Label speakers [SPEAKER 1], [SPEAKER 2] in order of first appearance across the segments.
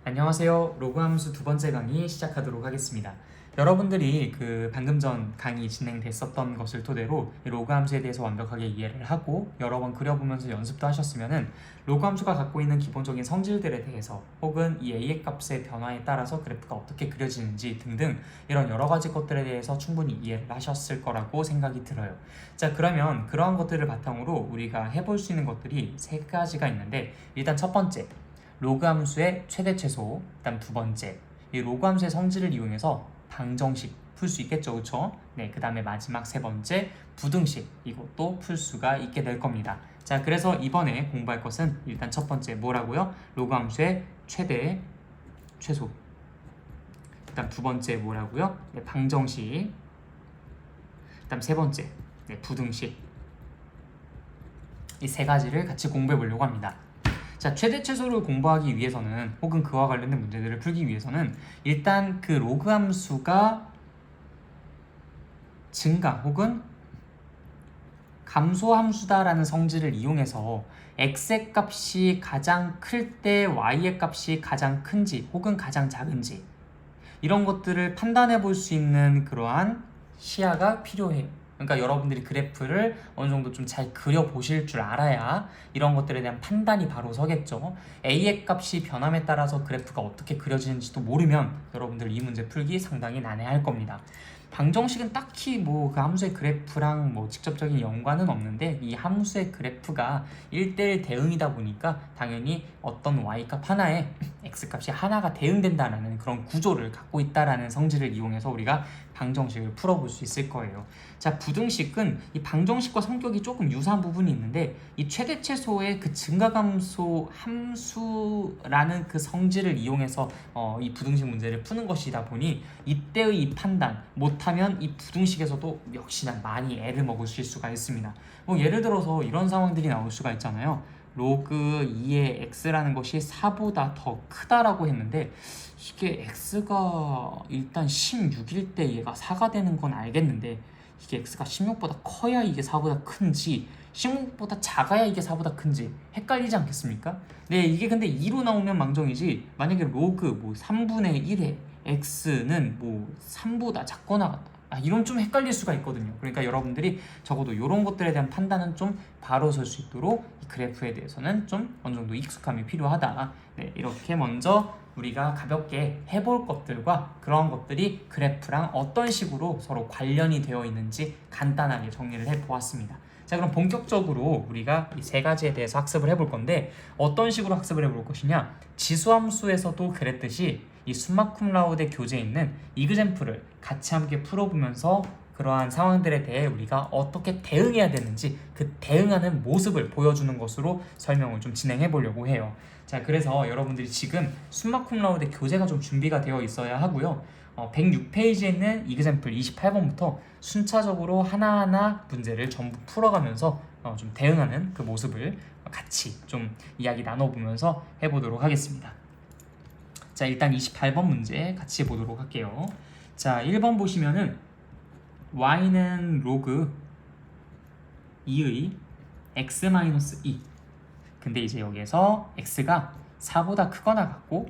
[SPEAKER 1] 안녕하세요. 로그 함수 두 번째 강의 시작하도록 하겠습니다. 여러분들이 방금 전 강의 진행됐었던 것을 토대로 로그 함수에 대해서 완벽하게 이해를 하고 여러 번 그려보면서 연습도 하셨으면은 로그 함수가 갖고 있는 기본적인 성질들에 대해서 혹은 이 a의 값의 변화에 따라서 그래프가 어떻게 그려지는지 등등 이런 여러 가지 것들에 대해서 충분히 이해를 하셨을 거라고 생각이 들어요. 자, 그러면 그러한 것들을 바탕으로 우리가 해볼 수 있는 것들이 세 가지가 있는데, 일단 첫 번째, 로그 함수의 최대 최소. 그다음 두 번째, 이 로그 함수의 성질을 이용해서 방정식 풀 수 있겠죠, 그렇죠? 네, 그 다음에 마지막 세 번째, 부등식, 이것도 풀 수가 있게 될 겁니다. 자, 그래서 이번에 공부할 것은 일단 첫 번째 뭐라고요? 로그 함수의 최대 최소. 그다음 두 번째 뭐라고요? 네, 방정식. 그다음 세 번째, 네, 부등식. 이 세 가지를 같이 공부해 보려고 합니다. 자, 최대 최소를 공부하기 위해서는 혹은 그와 관련된 문제들을 풀기 위해서는 일단 그 로그 함수가 증가 혹은 감소 함수다라는 성질을 이용해서 x의 값이 가장 클 때 y의 값이 가장 큰지 혹은 가장 작은지 이런 것들을 판단해 볼 수 있는 그러한 시야가 필요해요. 그러니까 여러분들이 그래프를 어느 정도 좀 잘 그려보실 줄 알아야 이런 것들에 대한 판단이 바로 서겠죠. a의 값이 변함에 따라서 그래프가 어떻게 그려지는지도 모르면 여러분들 이 문제 풀기 상당히 난해할 겁니다. 방정식은 딱히 뭐 그 함수의 그래프랑 뭐 직접적인 연관은 없는데, 이 함수의 그래프가 1대1 대응이다 보니까 당연히 어떤 y값 하나에 x값이 하나가 대응된다라는 그런 구조를 갖고 있다라는 성질을 이용해서 우리가 방정식을 풀어볼 수 있을 거예요. 자, 부등식은 이 방정식과 성격이 조금 유사한 부분이 있는데, 이 최대 최소의 그 증가감소 함수라는 그 성질을 이용해서 이 부등식 문제를 푸는 것이다 보니 이때의 이 판단 못하면 이 부등식에서도 역시나 많이 애를 먹으실 수가 있습니다. 뭐 예를 들어서 이런 상황들이 나올 수가 있잖아요. 로그 2의 x라는 것이 4보다 더 크다라고 했는데, 이게 x가 일단 16일 때 얘가 4가 되는 건 알겠는데, 이게 x가 16보다 커야 이게 4보다 큰지 16보다 작아야 이게 4보다 큰지 헷갈리지 않겠습니까? 네, 이게 근데 2로 나오면 망정이지, 만약에 로그 뭐 3분의 1에 x는 뭐 3보다 작거나 같다, 이런 좀 헷갈릴 수가 있거든요. 그러니까 여러분들이 적어도 이런 것들에 대한 판단은 좀 바로 설 수 있도록 이 그래프에 대해서는 좀 어느 정도 익숙함이 필요하다. 네, 이렇게 먼저 우리가 가볍게 해볼 것들과 그런 것들이 그래프랑 어떤 식으로 서로 관련이 되어 있는지 간단하게 정리를 해보았습니다. 자, 그럼 본격적으로 우리가 이 세 가지에 대해서 학습을 해볼 건데, 어떤 식으로 학습을 해볼 것이냐, 지수함수에서도 그랬듯이 이 숨마쿰라우드 교재에 있는 이그젬플을 같이 함께 풀어보면서 그러한 상황들에 대해 우리가 어떻게 대응해야 되는지 그 대응하는 모습을 보여주는 것으로 설명을 좀 진행해 보려고 해요. 자, 그래서 여러분들이 지금 숨마쿰라우드 교재가 좀 준비가 되어 있어야 하고요. 106페이지에 있는 이그젬플 28번부터 순차적으로 하나하나 문제를 전부 풀어가면서 좀 대응하는 그 모습을 같이 좀 이야기 나눠보면서 해보도록 하겠습니다. 자, 일단 28번 문제 같이 보도록 할게요. 자, 1번 보시면은 y는 로그 2의 x-2. 근데 이제 여기에서 x가 4보다 크거나 같고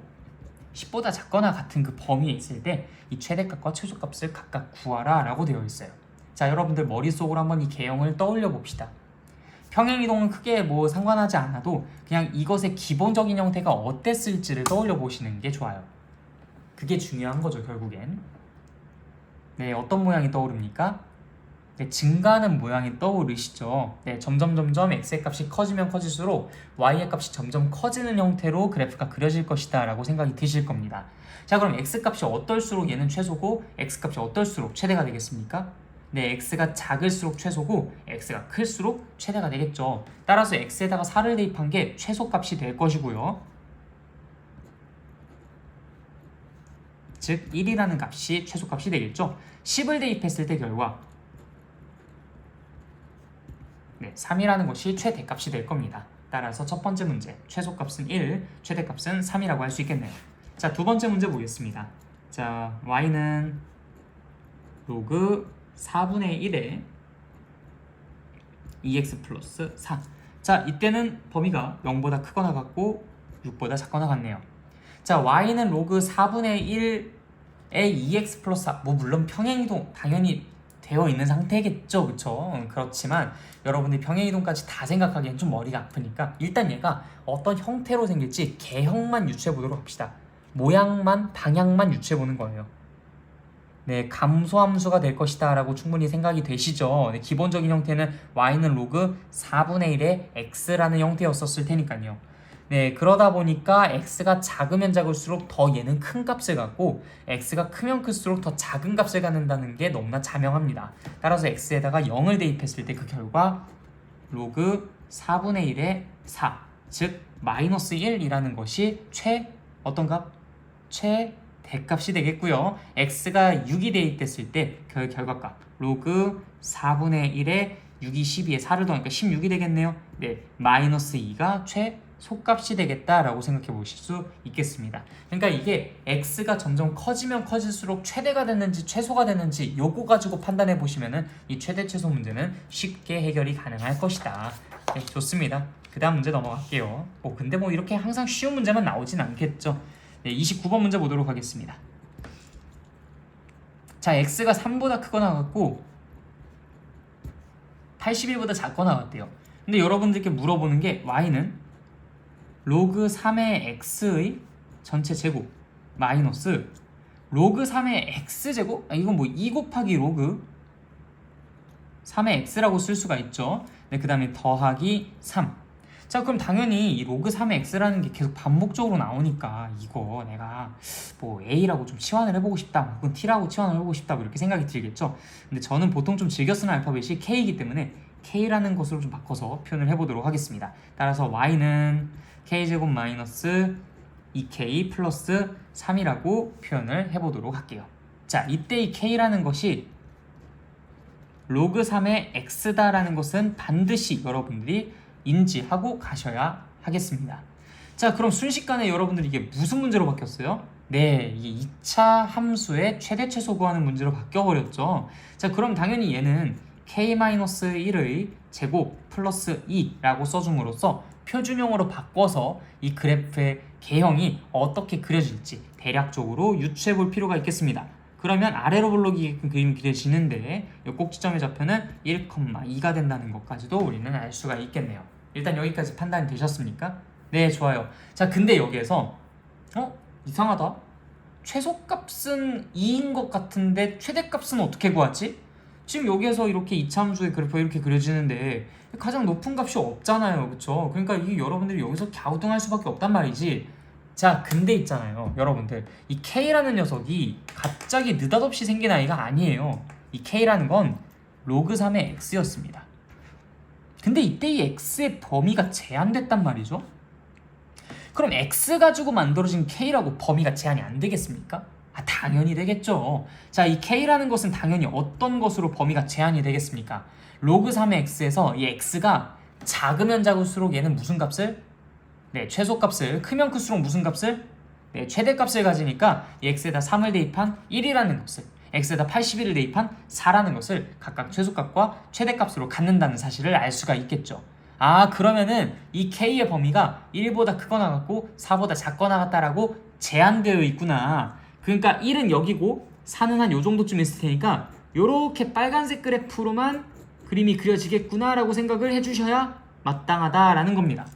[SPEAKER 1] 10보다 작거나 같은 그 범위에 있을 때 이 최대값과 최소값을 각각 구하라 라고 되어 있어요. 자, 여러분들 머릿속으로 한번 이 개형을 떠올려 봅시다. 평행이동은 크게 뭐 상관하지 않아도 그냥 이것의 기본적인 형태가 어땠을지를 떠올려 보시는 게 좋아요. 그게 중요한 거죠, 결국엔. 네, 어떤 모양이 떠오릅니까? 네, 증가하는 모양이 떠오르시죠. 네, 점점 x의 값이 커지면 커질수록 y의 값이 점점 커지는 형태로 그래프가 그려질 것이다 라고 생각이 드실 겁니다. 자, 그럼 x 값이 어떨수록 얘는 최소고 x 값이 어떨수록 최대가 되겠습니까? 네, x가 작을수록 최소고 x가 클수록 최대가 되겠죠. 따라서 x에다가 4를 대입한 게 최소값이 될 것이고요. 즉 1이라는 값이 최소값이 되겠죠. 10을 대입했을 때 결과 3이라는 것이 최대값이 될 겁니다. 따라서 첫 번째 문제, 최소값은 1, 최대값은 3이라고 할 수 있겠네요. 자, 두 번째 문제 보겠습니다. 자, y는 로그 4분의 1에 2x 플러스 4. 자, 이때는 범위가 0보다 크거나 같고 6보다 작거나 같네요. 자, 자, y는 로그 4분의 1의 2x 플러스 4, 뭐 물론 평행이동 당연히 되어 있는 상태겠죠, 그쵸? 그렇지만 여러분들이 평행이동까지 다 생각하기엔 좀 머리가 아프니까 일단 얘가 어떤 형태로 생길지 개형만 유추해 보도록 합시다. 모양만, 방향만 유추해 보는 거예요. 네, 감소함수가 될 것이다 라고 충분히 생각이 되시죠? 네, 기본적인 형태는 y는 로그 4분의 1의 x라는 형태였었을 테니까요. 네, 그러다 보니까 x가 작으면 작을수록 더 얘는 큰 값을 갖고 x가 크면 클수록 더 작은 값을 갖는다는 게 너무나 자명합니다. 따라서 x에다가 0을 대입했을 때 그 결과 로그 4분의 1의 4, 즉 마이너스 1이라는 것이 어떤 값? 최대값이 되겠고요. x가 6이 대입됐을 때 그 결과값 로그 4분의 1에 6이 12에 4를 더하니까 16이 되겠네요. 네, 마이너스 2가 최소값이 되겠다라고 생각해 보실 수 있겠습니다. 그러니까 이게 x가 점점 커지면 커질수록 최대가 됐는지 최소가 됐는지 요거 가지고 판단해 보시면은 이 최대 최소 문제는 쉽게 해결이 가능할 것이다. 네, 좋습니다. 그 다음 문제 넘어갈게요. 근데 뭐 이렇게 항상 쉬운 문제만 나오진 않겠죠. 네, 29번 문제 보도록 하겠습니다. 자, x가 3보다 크거나 같고 81보다 작거나 같대요. 근데 여러분들께 물어보는 게 y는 로그 3의 x의 전체 제곱 마이너스 로그 3의 x제곱? 이건 뭐 2 곱하기 로그 3의 x라고 쓸 수가 있죠. 네, 그 다음에 더하기 3. 자, 그럼 당연히 이 로그 3의 x라는 게 계속 반복적으로 나오니까 이거 내가 뭐 a라고 좀 치환을 해보고 싶다, 혹은 t라고 치환을 해보고 싶다, 뭐 이렇게 생각이 들겠죠. 근데 저는 보통 좀 즐겨 쓰는 알파벳이 k이기 때문에 k라는 것으로 좀 바꿔서 표현을 해보도록 하겠습니다. 따라서 y는 k제곱 마이너스 2k 플러스 3이라고 표현을 해보도록 할게요. 자, 이때 이 k라는 것이 로그 3의 x다라는 것은 반드시 여러분들이 인지하고 가셔야 하겠습니다. 자, 그럼 순식간에 여러분들 이게 무슨 문제로 바뀌었어요? 네, 이게 2차 함수의 최대 최소 구하는 문제로 바뀌어버렸죠. 자, 그럼 당연히 얘는 k-1의 제곱 플러스 2라고 써줌으로써 표준형으로 바꿔서 이 그래프의 개형이 어떻게 그려질지 대략적으로 유추해 볼 필요가 있겠습니다. 그러면 아래로 볼록이게끔 그림이 그려지는데 이 꼭지점의 좌표는 1,2가 된다는 것까지도 우리는 알 수가 있겠네요. 일단 여기까지 판단이 되셨습니까? 네, 좋아요. 자, 근데 여기에서 이상하다. 최소값은 2인 것 같은데 최대값은 어떻게 구하지? 지금 여기에서 이렇게 이차함수의 그래프가 이렇게 그려지는데 가장 높은 값이 없잖아요, 그쵸? 그러니까 이 여러분들이 여기서 갸우뚱할 수밖에 없단 말이지. 자, 근데 있잖아요, 여러분들, 이 K라는 녀석이 갑자기 느닷없이 생긴 아이가 아니에요. 이 K라는 건 로그 3의 X였습니다. 근데 이때 이 X의 범위가 제한됐단 말이죠. 그럼 X 가지고 만들어진 K라고 범위가 제한이 안 되겠습니까? 당연히 되겠죠. 자, 이 K라는 것은 당연히 어떤 것으로 범위가 제한이 되겠습니까? 로그 3의 X에서 이 X가 작으면 작을수록 얘는 무슨 값을? 네, 최소값을, 크면 클수록 무슨 값을? 네, 최대값을 가지니까 이 x에다 3을 대입한 1이라는 것을, x에다 81을 대입한 4라는 것을 각각 최소값과 최대값으로 갖는다는 사실을 알 수가 있겠죠. 그러면은 이 k의 범위가 1보다 크거나 같고 4보다 작거나 같다라고 제한되어 있구나. 그러니까 1은 여기고 4는 한 요 정도쯤 있을 테니까 요렇게 빨간색 그래프로만 그림이 그려지겠구나 라고 생각을 해주셔야 마땅하다라는 겁니다.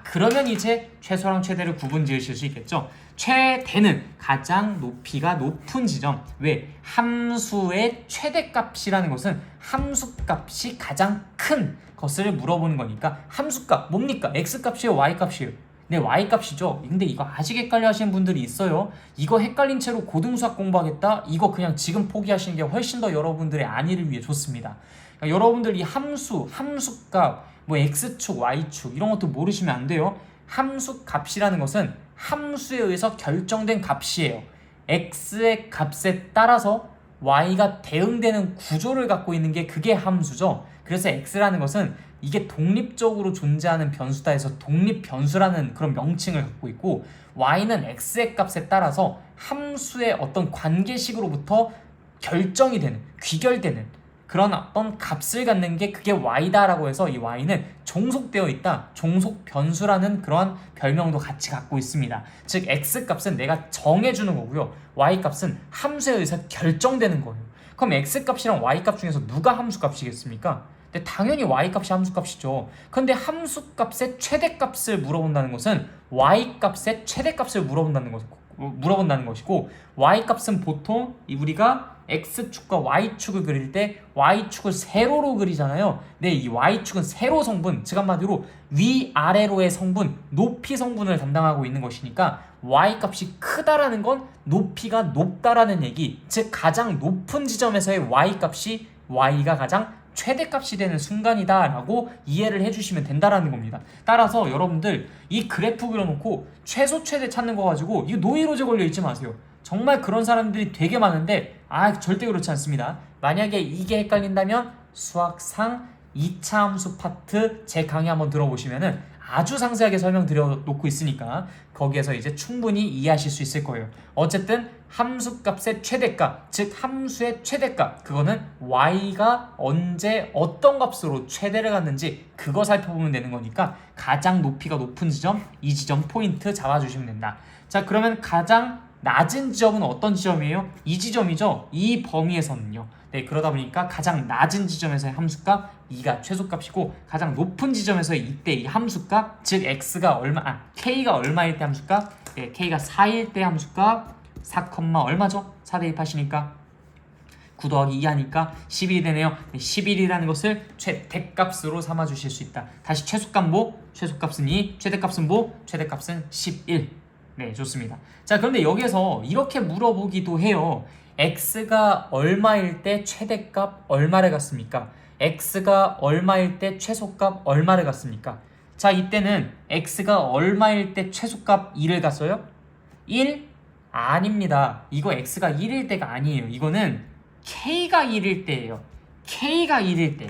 [SPEAKER 1] 그러면 이제 최소랑 최대를 구분 지으실 수 있겠죠. 최대는 가장 높이가 높은 지점. 왜? 함수의 최대값이라는 것은 함수값이 가장 큰 것을 물어보는 거니까 함수값 뭡니까? x값이에요? y값이에요? 네, y값이죠. 근데 이거 아직 헷갈려 하시는 분들이 있어요. 이거 헷갈린 채로 고등수학 공부하겠다? 이거 그냥 지금 포기하시는 게 훨씬 더 여러분들의 안위를 위해 좋습니다. 그러니까 여러분들 이 함수값 뭐 x축, y축 이런 것도 모르시면 안 돼요. 함수 값이라는 것은 함수에 의해서 결정된 값이에요. x의 값에 따라서 y가 대응되는 구조를 갖고 있는 게 그게 함수죠. 그래서 x라는 것은 이게 독립적으로 존재하는 변수다 해서 독립변수라는 그런 명칭을 갖고 있고, y는 x의 값에 따라서 함수의 어떤 관계식으로부터 결정이 되는, 귀결되는 그런 어떤 값을 갖는 게 그게 y다라고 해서 이 y는 종속되어 있다, 종속 변수라는 그런 별명도 같이 갖고 있습니다. 즉 x 값은 내가 정해주는 거고요, y 값은 함수에 의해서 결정되는 거예요. 그럼 x 값이랑 y 값 중에서 누가 함수 값이겠습니까? 근데 당연히 y 값이 함수 값이죠. 근데 함수 값의 최대 값을 물어본다는 것은 y 값의 최대 값을 물어본다는 것이고, y 값은 보통 우리가 x축과 y축을 그릴 때 y축을 세로로 그리잖아요. 네, 이 y축은 세로 성분, 즉 한마디로 위아래로의 성분, 높이 성분을 담당하고 있는 것이니까 y 값이 크다라는 건 높이가 높다라는 얘기, 즉 가장 높은 지점에서의 y 값이 y가 가장 최대값이 되는 순간이다 라고 이해를 해주시면 된다라는 겁니다. 따라서 여러분들 이 그래프 그려놓고 최소 최대 찾는 거 가지고 이거 노이로제 걸려 있지 마세요. 정말 그런 사람들이 되게 많은데 절대 그렇지 않습니다. 만약에 이게 헷갈린다면 수학상 2차 함수 파트 제 강의 한번 들어보시면은 아주 상세하게 설명드려 놓고 있으니까 거기에서 이제 충분히 이해하실 수 있을 거예요. 어쨌든 함수값의 최대값, 즉 함수의 최대값, 그거는 y가 언제 어떤 값으로 최대를 갖는지 그거 살펴보면 되는 거니까 가장 높이가 높은 지점, 이 지점 포인트 잡아주시면 된다. 자, 그러면 가장 낮은 지점은 어떤 지점이에요? 이 지점이죠. 이 범위에서는요. 네, 그러다 보니까 가장 낮은 지점에서의 함수값 2가 최소값이고, 가장 높은 지점에서의 이때 이 함수값, 즉 x가 k가 얼마일 때 함수값? 네, k가 4일 때 함수값 4, 얼마죠? 4 대입하시니까 9 더하기 2 하니까 11이 되네요. 네, 11이라는 것을 최대값으로 삼아 주실 수 있다. 다시 최소값 뭐? 최소값은 2, 최대값은 뭐? 최대값은 11. 네, 좋습니다. 자, 그런데 여기서 이렇게 물어보기도 해요. x가 얼마일 때 최대값 얼마를 갖습니까? x가 얼마일 때 최소값 얼마를 갖습니까? 자, 이때는 x가 얼마일 때 최소값 2를 갖어요? 1? 아닙니다. 이거 x가 1일 때가 아니에요. 이거는 k가 1일 때예요. k가 1일 때.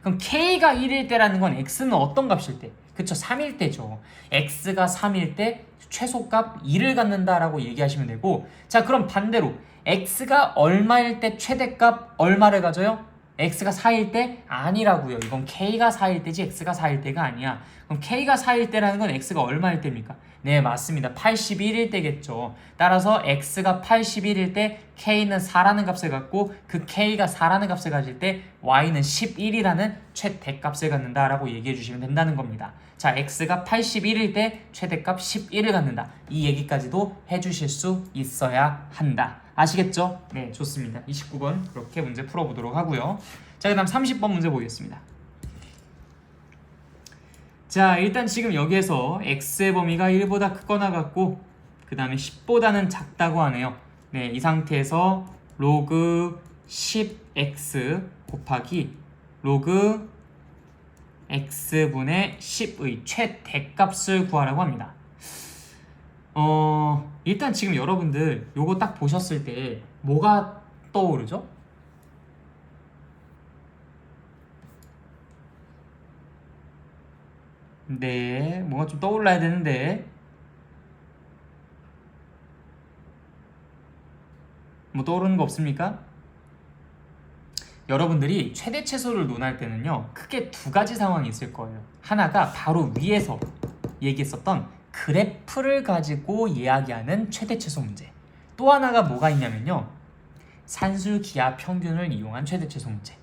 [SPEAKER 1] 그럼 k가 1일 때라는 건 x는 어떤 값일 때? 그쵸, 3일 때죠. x가 3일 때 최소값 2를 갖는다라고 얘기하시면 되고, 자, 그럼 반대로 x가 얼마일 때 최대값 얼마를 가져요? x가 4일 때? 아니라고요. 이건 k가 4일 때지 x가 4일 때가 아니야. 그럼 k가 4일 때라는 건 x가 얼마일 때입니까? 네, 맞습니다. 81일 때겠죠. 따라서 x가 81일 때 k는 4라는 값을 갖고, 그 k가 4라는 값을 가질 때 y는 11이라는 최대값을 갖는다라고 얘기해 주시면 된다는 겁니다. 자, x가 81일 때 최대값 11을 갖는다. 이 얘기까지도 해주실 수 있어야 한다. 아시겠죠? 네, 좋습니다. 29번 그렇게 문제 풀어보도록 하고요. 자, 그 다음 30번 문제 보겠습니다. 자, 일단 지금 여기에서 x의 범위가 1보다 크거나 같고, 그 다음에 10보다는 작다고 하네요. 네, 이 상태에서 로그 10x 곱하기 로그 x분의 10의 최대값을 구하라고 합니다. 일단 지금 여러분들 요거 딱 보셨을 때 뭐가 떠오르죠? 네, 뭔가 좀 떠올라야 되는데 뭐 떠오르는 거 없습니까? 여러분들이 최대 최소를 논할 때는요, 크게 두 가지 상황이 있을 거예요. 하나가 바로 위에서 얘기했었던 그래프를 가지고 이야기하는 최대 최소 문제. 또 하나가 뭐가 있냐면요, 산술기하 평균을 이용한 최대 최소 문제.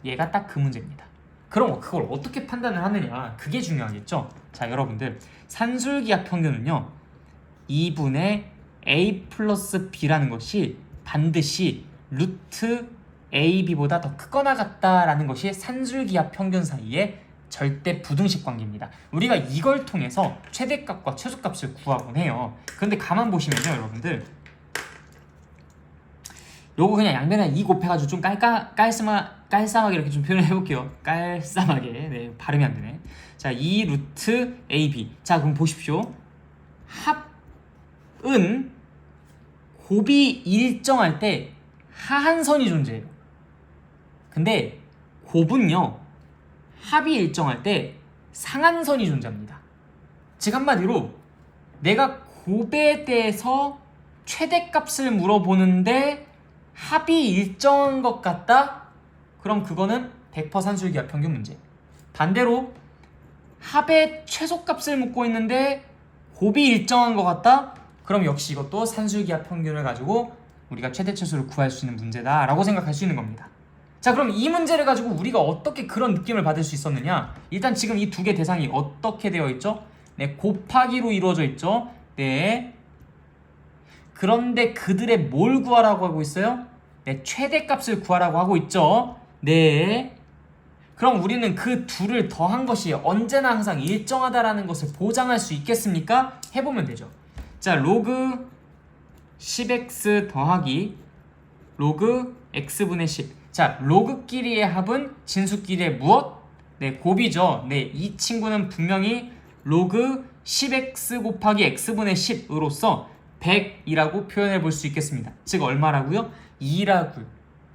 [SPEAKER 1] 얘가 딱 그 문제입니다. 그럼 그걸 어떻게 판단을 하느냐, 그게 중요하겠죠. 자, 여러분들 산술기하 평균은요, 2분의 a 플러스 b라는 것이 반드시 루트 AB보다 더 크거나 같다라는 것이 산술기하 평균 사이의 절대 부등식 관계입니다. 우리가 이걸 통해서 최대값과 최소값을 구하곤 해요. 그런데 가만 보시면요, 여러분들 요거 그냥 양변에 2 곱해가지고 좀 깔쌈하게 이렇게 좀 표현을 해볼게요. 깔쌈하게. 네, 발음이 안 되네. 자, 2 루트 AB. 자, 그럼 보십시오. 합은 곱이 일정할 때 하한선이 존재해요. 근데 곱은요, 합이 일정할 때 상한선이 존재합니다. 즉 한마디로 내가 곱에 대해서 최대값을 물어보는데 합이 일정한 것 같다? 그럼 그거는 100% 산술기하 평균 문제. 반대로 합의 최소값을 묻고 있는데 곱이 일정한 것 같다? 그럼 역시 이것도 산술기하 평균을 가지고 우리가 최대치수를 구할 수 있는 문제다라고 생각할 수 있는 겁니다. 자, 그럼 이 문제를 가지고 우리가 어떻게 그런 느낌을 받을 수 있었느냐? 일단 지금 이 두 개 대상이 어떻게 되어 있죠? 네, 곱하기로 이루어져 있죠. 네. 그런데 그들의 뭘 구하라고 하고 있어요? 네, 최대값을 구하라고 하고 있죠. 네. 그럼 우리는 그 둘을 더한 것이 언제나 항상 일정하다라는 것을 보장할 수 있겠습니까? 해보면 되죠. 자, 로그 10x 더하기 로그 x분의 10. 자, 로그끼리의 합은 진수끼리의 무엇? 네, 곱이죠. 네, 이 친구는 분명히 로그 10x 곱하기 x분의 10으로서 100이라고 표현해 볼 수 있겠습니다. 즉 얼마라고요? 2라고요.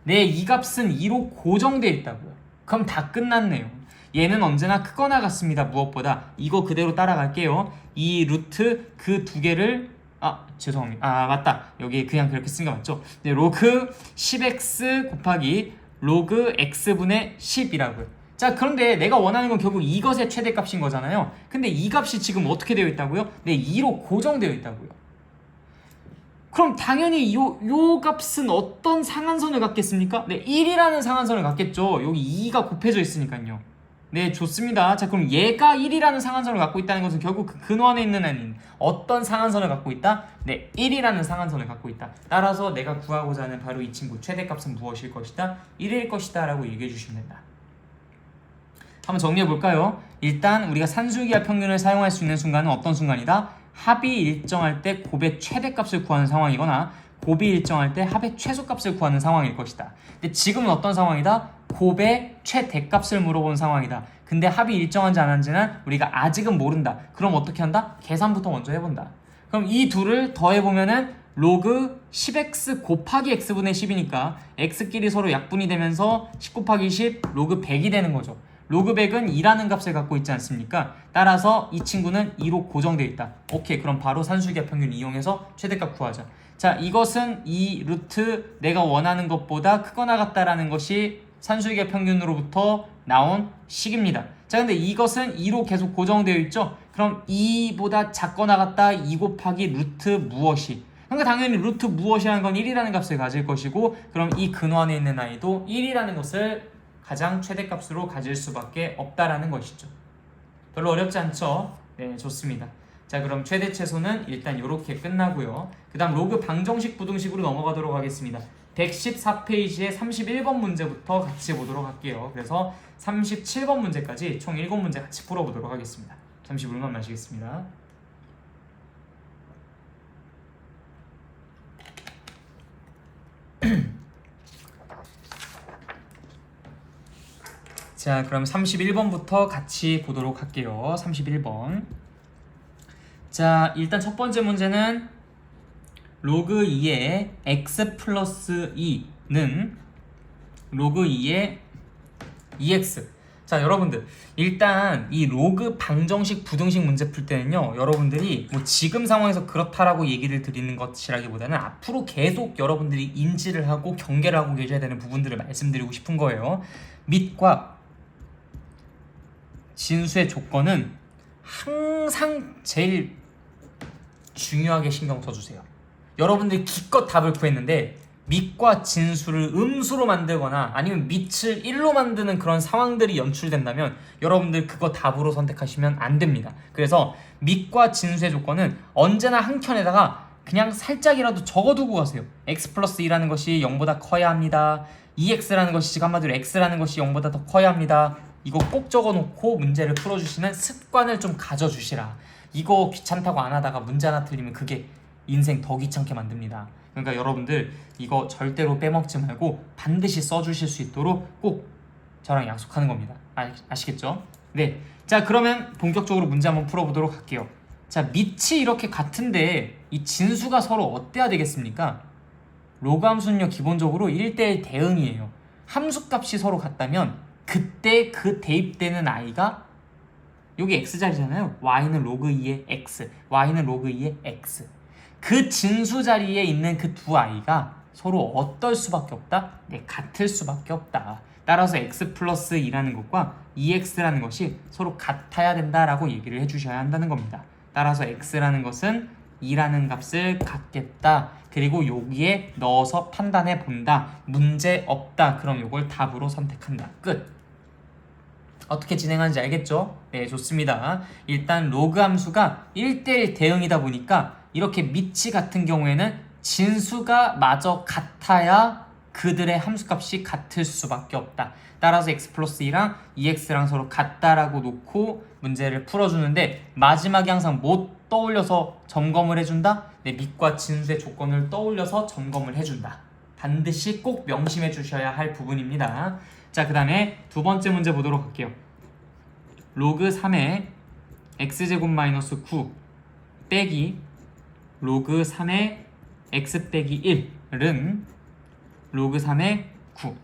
[SPEAKER 1] 네, 이 값은 2로 고정되어 있다고요. 그럼 다 끝났네요. 얘는 언제나 크거나 같습니다. 무엇보다 이거 그대로 따라갈게요. 이 루트 그 두 개를 죄송합니다. 맞다. 여기 그냥 그렇게 쓴 게 맞죠? 네, 로그 10x 곱하기 로그 x분의 10이라고요. 자, 그런데 내가 원하는 건 결국 이것의 최대값인 거잖아요. 근데 이 값이 지금 어떻게 되어 있다고요? 네, 2로 고정되어 있다고요. 그럼 당연히 요 값은 어떤 상한선을 갖겠습니까? 네, 1이라는 상한선을 갖겠죠. 여기 2가 곱해져 있으니까요. 네, 좋습니다. 자, 그럼 얘가 1이라는 상한선을 갖고 있다는 것은 결국 그 근원에 있는 애는 어떤 상한선을 갖고 있다? 네, 1이라는 상한선을 갖고 있다. 따라서 내가 구하고자 하는 바로 이 친구 최대값은 무엇일 것이다? 1일 것이다 라고 얘기해 주시면 된다. 한번 정리해 볼까요? 일단 우리가 산술기하 평균을 사용할 수 있는 순간은 어떤 순간이다? 합이 일정할 때 곱의 최대값을 구하는 상황이거나 곱이 일정할 때 합의 최소값을 구하는 상황일 것이다. 근데 지금은 어떤 상황이다? 곱의 최대값을 물어본 상황이다. 근데 합이 일정한지 안 한지는 우리가 아직은 모른다. 그럼 어떻게 한다? 계산부터 먼저 해본다. 그럼 이 둘을 더해보면은 로그 10x 곱하기 x분의 10이니까 x끼리 서로 약분이 되면서 10 곱하기 10 로그 100이 되는 거죠. 로그 100은 2라는 값을 갖고 있지 않습니까? 따라서 이 친구는 2로 고정되어 있다. 오케이, 그럼 바로 산술기하 평균 이용해서 최대값 구하자. 자, 이것은 이 루트 내가 원하는 것보다 크거나 같다라는 것이 산술기하 평균으로부터 나온 식입니다. 자, 근데 이것은 2로 계속 고정되어 있죠? 그럼 2보다 작거나 같다 2 곱하기 루트 무엇이? 그러니까 당연히 루트 무엇이라는 건 1이라는 값을 가질 것이고, 그럼 이 근원에 있는 아이도 1이라는 것을 가장 최대값으로 가질 수밖에 없다라는 것이죠. 별로 어렵지 않죠? 네, 좋습니다. 자, 그럼 최대 최소는 일단 이렇게 끝나고요. 그 다음 로그 방정식 부등식으로 넘어가도록 하겠습니다. 114페이지의 31번 문제부터 같이 보도록 할게요. 그래서 37번 문제까지 총 7문제 같이 풀어보도록 하겠습니다. 잠시 물만 마시겠습니다. 자, 그럼 31번부터 같이 보도록 할게요. 31번. 자, 일단 첫 번째 문제는 로그 2의 x 플러스 2는 로그 2의 2x. 자, 여러분들 일단 이 로그 방정식 부등식 문제 풀 때는요, 여러분들이 뭐 지금 상황에서 그렇다라고 얘기를 드리는 것이라기보다는 앞으로 계속 여러분들이 인지를 하고 경계를 하고 계셔야 되는 부분들을 말씀드리고 싶은 거예요. 밑과 진수의 조건은 항상 제일 중요하게 신경 써주세요. 여러분들이 기껏 답을 구했는데 밑과 진수를 음수로 만들거나 아니면 밑을 1로 만드는 그런 상황들이 연출된다면 여러분들 그거 답으로 선택하시면 안 됩니다. 그래서 밑과 진수의 조건은 언제나 한 켠에다가 그냥 살짝이라도 적어두고 가세요. x 플러스 2라는 것이 0보다 커야 합니다. 2x라는 것이 즉 한마디로 x라는 것이 0보다 더 커야 합니다. 이거 꼭 적어놓고 문제를 풀어주시는 습관을 좀 가져주시라. 이거 귀찮다고 안 하다가 문제 하나 틀리면 그게 인생 더 귀찮게 만듭니다. 그러니까 여러분들 이거 절대로 빼먹지 말고 반드시 써주실 수 있도록 꼭 저랑 약속하는 겁니다. 아시겠죠? 네. 자, 그러면 본격적으로 문제 한번 풀어보도록 할게요. 자, 밑이 이렇게 같은데 이 진수가 서로 어때야 되겠습니까? 로그 함수는요, 기본적으로 1대1 대응이에요. 함수값이 서로 같다면 그때 그 대입되는 i가 여기 x자리잖아요. y는 로그 2의 x, y는 로그 2의 x. 그 진수 자리에 있는 그 두 i가 서로 어떨 수밖에 없다? 네, 같을 수밖에 없다. 따라서 x 플러스 2라는 것과 2x라는 것이 서로 같아야 된다라고 얘기를 해주셔야 한다는 겁니다. 따라서 x라는 것은 2라는 값을 갖겠다. 그리고 여기에 넣어서 판단해 본다. 문제 없다. 그럼 이걸 답으로 선택한다. 끝. 어떻게 진행하는지 알겠죠? 네, 좋습니다. 일단 로그 함수가 1대1 대응이다 보니까 이렇게 미치 같은 경우에는 진수가 마저 같아야 그들의 함수값이 같을 수밖에 없다. 따라서 x 플러스 2랑 2x랑 서로 같다라고 놓고 문제를 풀어주는데 마지막에 항상 뭐 떠올려서 점검을 해준다? 네, 밑과 진수의 조건을 떠올려서 점검을 해준다. 반드시 꼭 명심해 주셔야 할 부분입니다. 자, 그 다음에 두 번째 문제 보도록 할게요. 로그 3의 x제곱 마이너스 9 빼기 로그 3의 x 빼기 1은 로그 3의 9.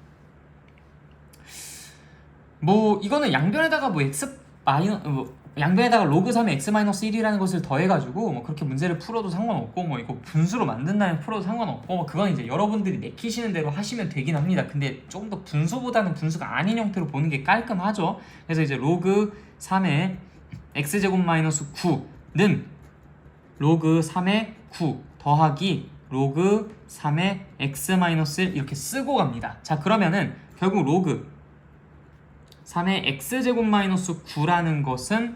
[SPEAKER 1] 뭐 이거는 양변에다가 뭐 x 마이너 양변에다가 로그 3의 x 마이너스 1이라는 것을 더해가지고 뭐 그렇게 문제를 풀어도 상관없고 뭐 이거 분수로 만든다면 풀어도 상관없고 뭐 그건 이제 여러분들이 내키시는 대로 하시면 되긴 합니다. 근데 조금 더 분수보다는 분수가 아닌 형태로 보는 게 깔끔하죠. 그래서 이제 로그 3의 x제곱 마이너스 9는 로그 3의 9 더하기 로그 3의 x 마이너스 1 이렇게 쓰고 갑니다. 자, 그러면은 결국 로그 3의 x제곱 마이너스 9라는 것은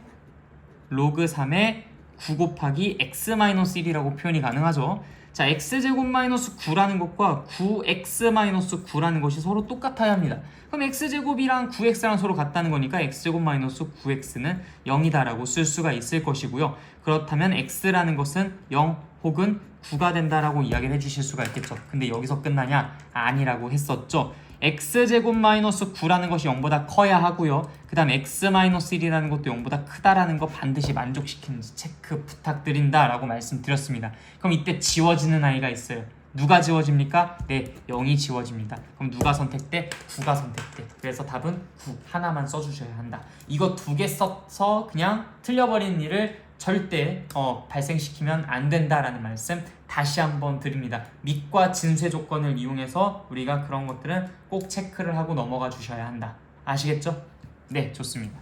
[SPEAKER 1] 로그 3의 9 곱하기 x 마이너스 1이라고 표현이 가능하죠. 자, x제곱 마이너스 9라는 것과 9x 마이너스 9라는 것이 서로 똑같아야 합니다. 그럼 x제곱이랑 9x랑 서로 같다는 거니까 x제곱 마이너스 9x는 0이다라고 쓸 수가 있을 것이고요. 그렇다면 x라는 것은 0 혹은 9가 된다라고 이야기를 해주실 수가 있겠죠. 근데 여기서 끝나냐? 아니라고 했었죠. x제곱 마이너스 9라는 것이 0보다 커야 하고요. 그 다음 x 마이너스 1이라는 것도 0보다 크다라는 거 반드시 만족시키는지 체크 부탁드린다 라고 말씀드렸습니다. 그럼 이때 지워지는 아이가 있어요. 누가 지워집니까? 네, 0이 지워집니다. 그럼 누가 선택돼? 9가 선택돼. 그래서 답은 9 하나만 써주셔야 한다. 이거 두 개 써서 그냥 틀려버리는 일을 절대 발생시키면 안 된다라는 말씀 다시 한번 드립니다. 밑과 진수의 조건을 이용해서 우리가 그런 것들은 꼭 체크를 하고 넘어가 주셔야 한다. 아시겠죠? 네, 좋습니다.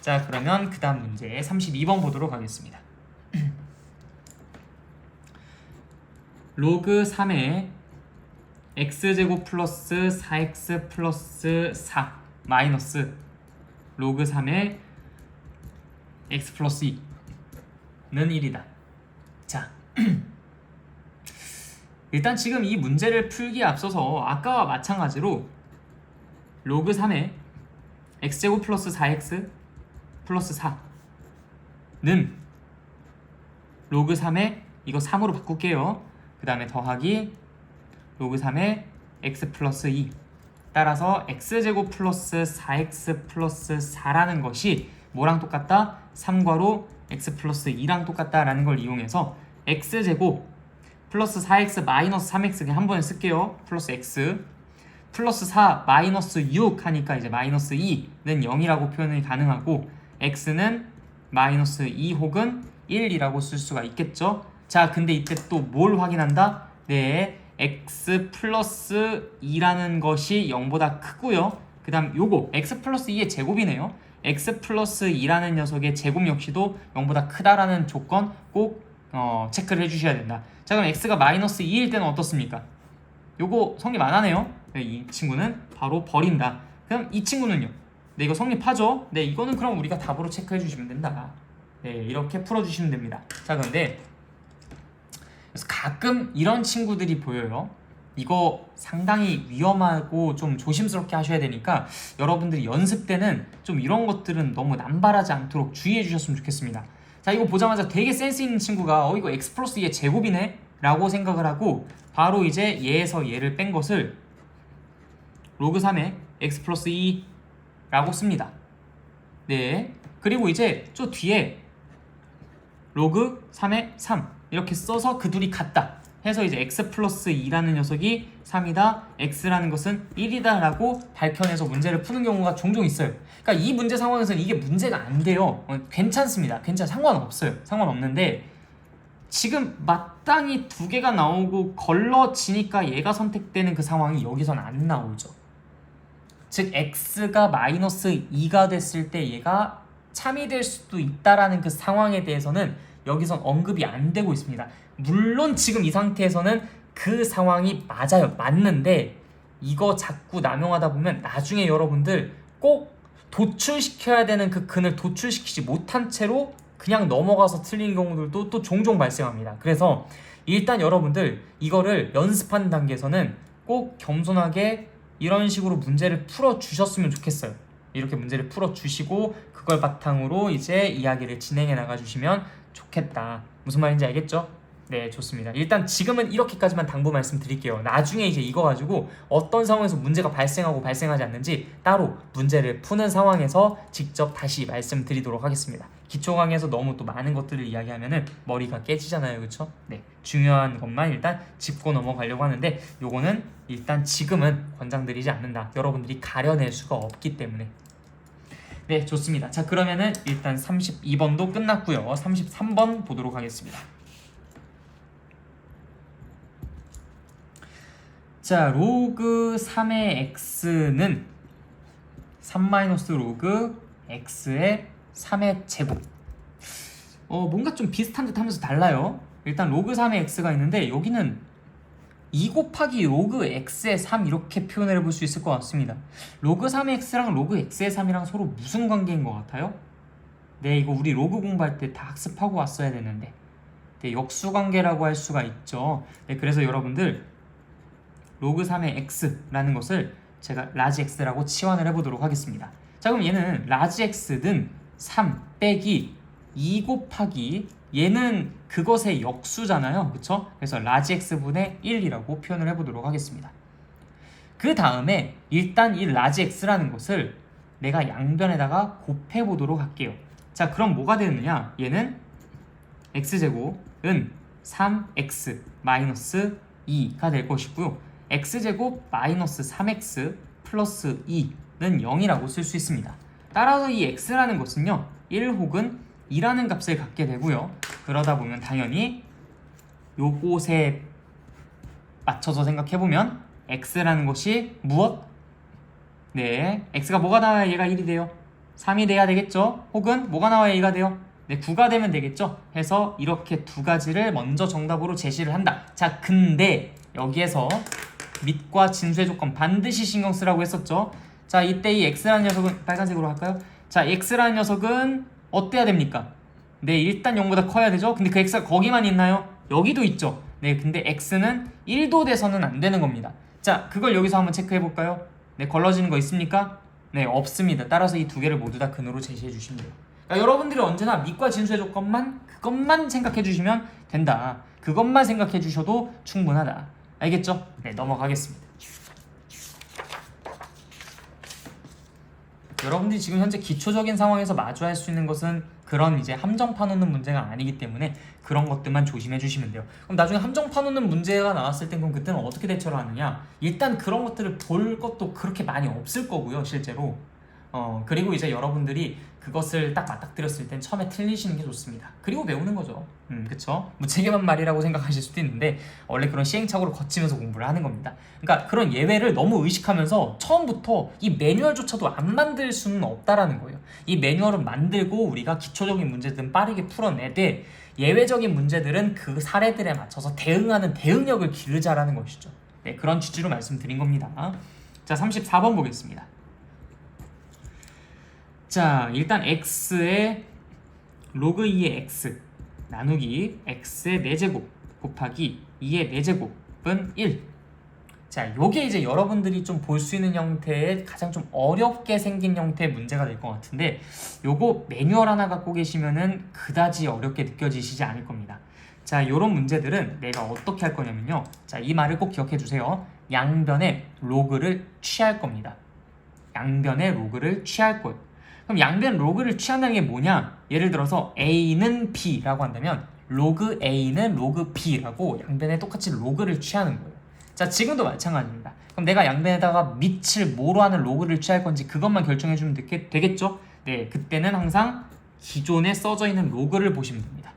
[SPEAKER 1] 자, 그러면 그 다음 문제 32번 보도록 하겠습니다. 로그 3의 x제곱 플러스 4x 플러스 4 마이너스 로그 3의 x 플러스 2는 1이다. 자, 일단 지금 이 문제를 풀기에 앞서서 아까와 마찬가지로 로그 3의 x제곱 플러스 4x 플러스 4는 로그 3의 이거 3으로 바꿀게요. 그 다음에 더하기 로그 3의 x 플러스 2 따라서 x제곱 플러스 4x 플러스 4라는 것이 뭐랑 똑같다? 3괄호 x 플러스 2랑 똑같다라는 걸 이용해서 x제곱 플러스 4x 마이너스 3x 그냥 한 번에 쓸게요. 플러스 x 플러스 4 마이너스 6 하니까 이제 마이너스 2는 0이라고 표현이 가능하고 x는 마이너스 2 혹은 1이라고 쓸 수가 있겠죠. 자, 근데 이때 또 뭘 확인한다? 네, x 플러스 2라는 것이 0보다 크고요. 그 다음 요거 x 플러스 2의 제곱이네요. x 플러스 2라는 녀석의 제곱 역시도 0보다 크다라는 조건 꼭 체크를 해주셔야 된다. 자, 그럼 x가 마이너스 2일 때는 어떻습니까? 요거 성립 안 하네요. 네, 이 친구는 바로 버린다. 그럼 이 친구는요? 네, 이거 성립하죠? 네, 이거는 그럼 우리가 답으로 체크해 주시면 된다. 네, 이렇게 풀어주시면 됩니다. 자, 그런데 그래서 가끔 이런 친구들이 보여요. 이거 상당히 위험하고 좀 조심스럽게 하셔야 되니까 여러분들이 연습 때는 좀 이런 것들은 너무 남발하지 않도록 주의해 주셨으면 좋겠습니다. 자, 이거 보자마자 되게 센스 있는 친구가 이거 x 플러스 2의 제곱이네? 라고 생각을 하고 바로 이제 얘에서 얘를 뺀 것을 로그 3의 x 플러스 2라고 씁니다. 네, 그리고 이제 저 뒤에 로그 3의 3 이렇게 써서 그 둘이 같다 해서 이제 x 플러스 2라는 녀석이 3이다, x라는 것은 1이다 라고 밝혀내서 문제를 푸는 경우가 종종 있어요. 그러니까 이 문제 상황에서는 이게 문제가 안 돼요. 괜찮습니다. 상관없어요. 상관없는데 지금 마땅히 두 개가 나오고 걸러지니까 얘가 선택되는 그 상황이 여기선 안 나오죠. 즉 x가 마이너스 2가 됐을 때 얘가 참이 될 수도 있다라는 그 상황에 대해서는 여기선 언급이 안 되고 있습니다. 물론 지금 이 상태에서는 그 상황이 맞는데 이거 자꾸 남용하다 보면 나중에 여러분들 꼭 도출시켜야 되는 그 근을 도출시키지 못한 채로 그냥 넘어가서 틀린 경우들도 또 종종 발생합니다. 그래서 일단 여러분들 이거를 연습하는 단계에서는 꼭 겸손하게 이런 식으로 문제를 풀어주셨으면 좋겠어요. 이렇게 문제를 풀어주시고 그걸 바탕으로 이제 이야기를 진행해 나가주시면 좋겠다. 무슨 말인지 알겠죠? 네, 좋습니다. 일단 지금은 이렇게까지만 당부 말씀드릴게요. 나중에 이제 이거 가지고 어떤 상황에서 문제가 발생하고 발생하지 않는지 따로 문제를 푸는 상황에서 직접 다시 말씀드리도록 하겠습니다. 기초 강의에서 너무 또 많은 것들을 이야기하면은 머리가 깨지잖아요, 그렇죠? 네, 중요한 것만 일단 짚고 넘어가려고 하는데 요거는 일단 지금은 권장드리지 않는다. 여러분들이 가려낼 수가 없기 때문에. 네, 좋습니다. 자, 그러면은 일단 32번도 끝났고요. 33번 보도록 하겠습니다. 자, 로그 3의 x는 3-로그 x의 3의 제곱. 뭔가 좀 비슷한 듯 하면서 달라요. 일단 로그 3의 x가 있는데 여기는 2 곱하기 로그 x의 3 이렇게 표현을 해볼 수 있을 것 같습니다. 로그 3의 x랑 로그 x의 3이랑 서로 무슨 관계인 것 같아요? 네, 이거 우리 로그 공부할 때 다 학습하고 왔어야 되는데. 네, 역수관계라고 할 수가 있죠. 네, 그래서 여러분들 로그 3의 x라는 것을 제가 라지 x라고 치환을 해보도록 하겠습니다. 자, 그럼 얘는 라지 x는 3 빼기 2 곱하기 얘는 그것의 역수잖아요, 그쵸? 그래서 라지 x분의 1이라고 표현을 해보도록 하겠습니다. 그 다음에 일단 이 라지 x라는 것을 내가 양변에다가 곱해보도록 할게요. 자, 그럼 뭐가 되느냐? 얘는 x제곱은 3x 마이너스 2가 될 것이고요. x제곱 마이너스 3x 플러스 2는 0이라고 쓸 수 있습니다. 따라서 이 x라는 것은요 1 혹은 2라는 값을 갖게 되고요. 그러다 보면 당연히 요것에 맞춰서 생각해보면 x라는 것이 무엇? 네, x가 뭐가 나와야 얘가 1이 돼요? 3이 돼야 되겠죠? 혹은 뭐가 나와야 2가 돼요? 네, 9가 되면 되겠죠? 해서 이렇게 두 가지를 먼저 정답으로 제시를 한다. 자, 근데 여기에서 밑과 진수의 조건 반드시 신경 쓰라고 했었죠. 자, 이때 이 x라는 녀석은 빨간색으로 할까요? 자, x라는 녀석은 어때야 됩니까? 네, 일단 0보다 커야 되죠. 근데 그 x가 거기만 있나요? 여기도 있죠. 네, 근데 x는 1도 돼서는 안 되는 겁니다. 자, 그걸 여기서 한번 체크해 볼까요? 네, 걸러지는 거 있습니까? 네, 없습니다. 따라서 이 두 개를 모두 다 근으로 제시해 주시면 돼요. 그러니까 여러분들이 언제나 밑과 진수의 조건만 그것만 생각해 주시면 된다. 그것만 생각해 주셔도 충분하다. 알겠죠? 네, 넘어가겠습니다. 여러분들이 지금 현재 기초적인 상황에서 마주할 수 있는 것은 그런 이제 함정 파놓는 문제가 아니기 때문에 그런 것들만 조심해 주시면 돼요. 그럼 나중에 함정 파놓는 문제가 나왔을 땐 그럼 그때는 어떻게 대처를 하느냐? 일단 그런 것들을 볼 것도 그렇게 많이 없을 거고요, 실제로. 그리고 이제 여러분들이 그것을 딱 맞닥뜨렸을 땐 처음에 틀리시는 게 좋습니다. 그리고 배우는 거죠. 그쵸? 무책임한 말이라고 생각하실 수도 있는데 원래 그런 시행착오를 거치면서 공부를 하는 겁니다. 그러니까 그런 예외를 너무 의식하면서 처음부터 이 매뉴얼조차도 안 만들 수는 없다라는 거예요. 이 매뉴얼은 만들고 우리가 기초적인 문제들은 빠르게 풀어내되 예외적인 문제들은 그 사례들에 맞춰서 대응하는 대응력을 기르자라는 것이죠. 네, 그런 취지로 말씀드린 겁니다. 자, 34번 보겠습니다. 자, 일단 x의 로그 2의 x 나누기 x의 4제곱 곱하기 2의 4제곱은 1. 자, 요게 이제 여러분들이 좀 볼 수 있는 형태의 가장 좀 어렵게 생긴 형태의 문제가 될 것 같은데 요거 매뉴얼 하나 갖고 계시면은 그다지 어렵게 느껴지시지 않을 겁니다. 자, 요런 문제들은 내가 어떻게 할 거냐면요. 자, 이 말을 꼭 기억해 주세요. 양변의 로그를 취할 겁니다. 양변의 로그를 취할 거예요. 그럼 양변 로그를 취한다는 게 뭐냐? 예를 들어서 a는 b라고 한다면 로그 a는 로그 b라고 양변에 똑같이 로그를 취하는 거예요. 자, 지금도 마찬가지입니다. 그럼 내가 양변에다가 밑을 뭐로 하는 로그를 취할 건지 그것만 결정해 주면 되겠죠? 네, 그때는 항상 기존에 써져 있는 로그를 보시면 됩니다.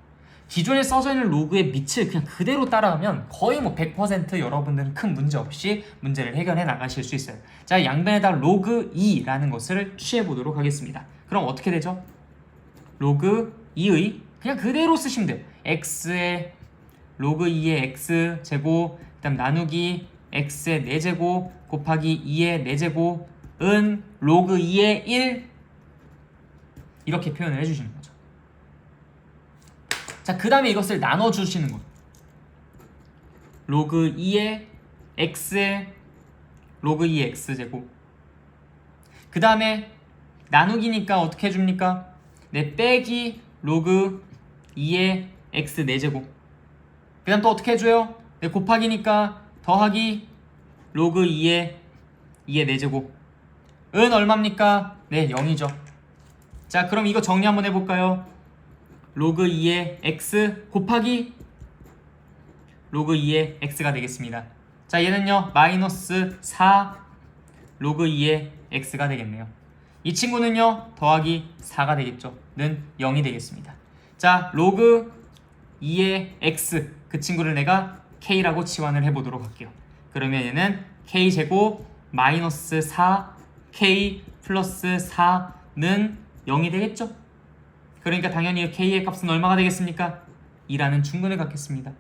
[SPEAKER 1] 기존에 써져 있는 로그의 밑을 그냥 그대로 따라가면 거의 뭐 100% 여러분들은 큰 문제 없이 문제를 해결해 나가실 수 있어요. 자, 양변에다 로그 2라는 것을 취해 보도록 하겠습니다. 그럼 어떻게 되죠? 로그 2의 그냥 그대로 쓰시면 돼요. x의 로그 2의 x 제곱, 그다음 나누기 x의 4제곱 곱하기 2의 4제곱은 로그 2의 1 이렇게 표현을 해주시는 거죠. 자, 그 다음에 이것을 나눠주시는 거예요. 로그 2의 x의 로그 2의 x제곱, 그 다음에 나누기니까 어떻게 해줍니까? 네, 빼기 로그 2의 x 4제곱, 그 다음 또 어떻게 해줘요? 네, 곱하기니까 더하기 로그 2의 4제곱 은 얼마입니까? 네, 0이죠. 자, 그럼 이거 정리 한번 해볼까요? 로그 2의 x 곱하기 로그 2의 x가 되겠습니다. 자, 얘는요 마이너스 4 로그 2의 x가 되겠네요. 이 친구는요 더하기 4가 되겠죠. 는 0이 되겠습니다. 자, 로그 2의 x 그 친구를 내가 k라고 치환을 해보도록 할게요. 그러면 얘는 k제곱 마이너스 4k 플러스 4는 0이 되겠죠. 그러니까 당연히 k의 값은 얼마가 되겠습니까? 2라는 중근을 갖겠습니다.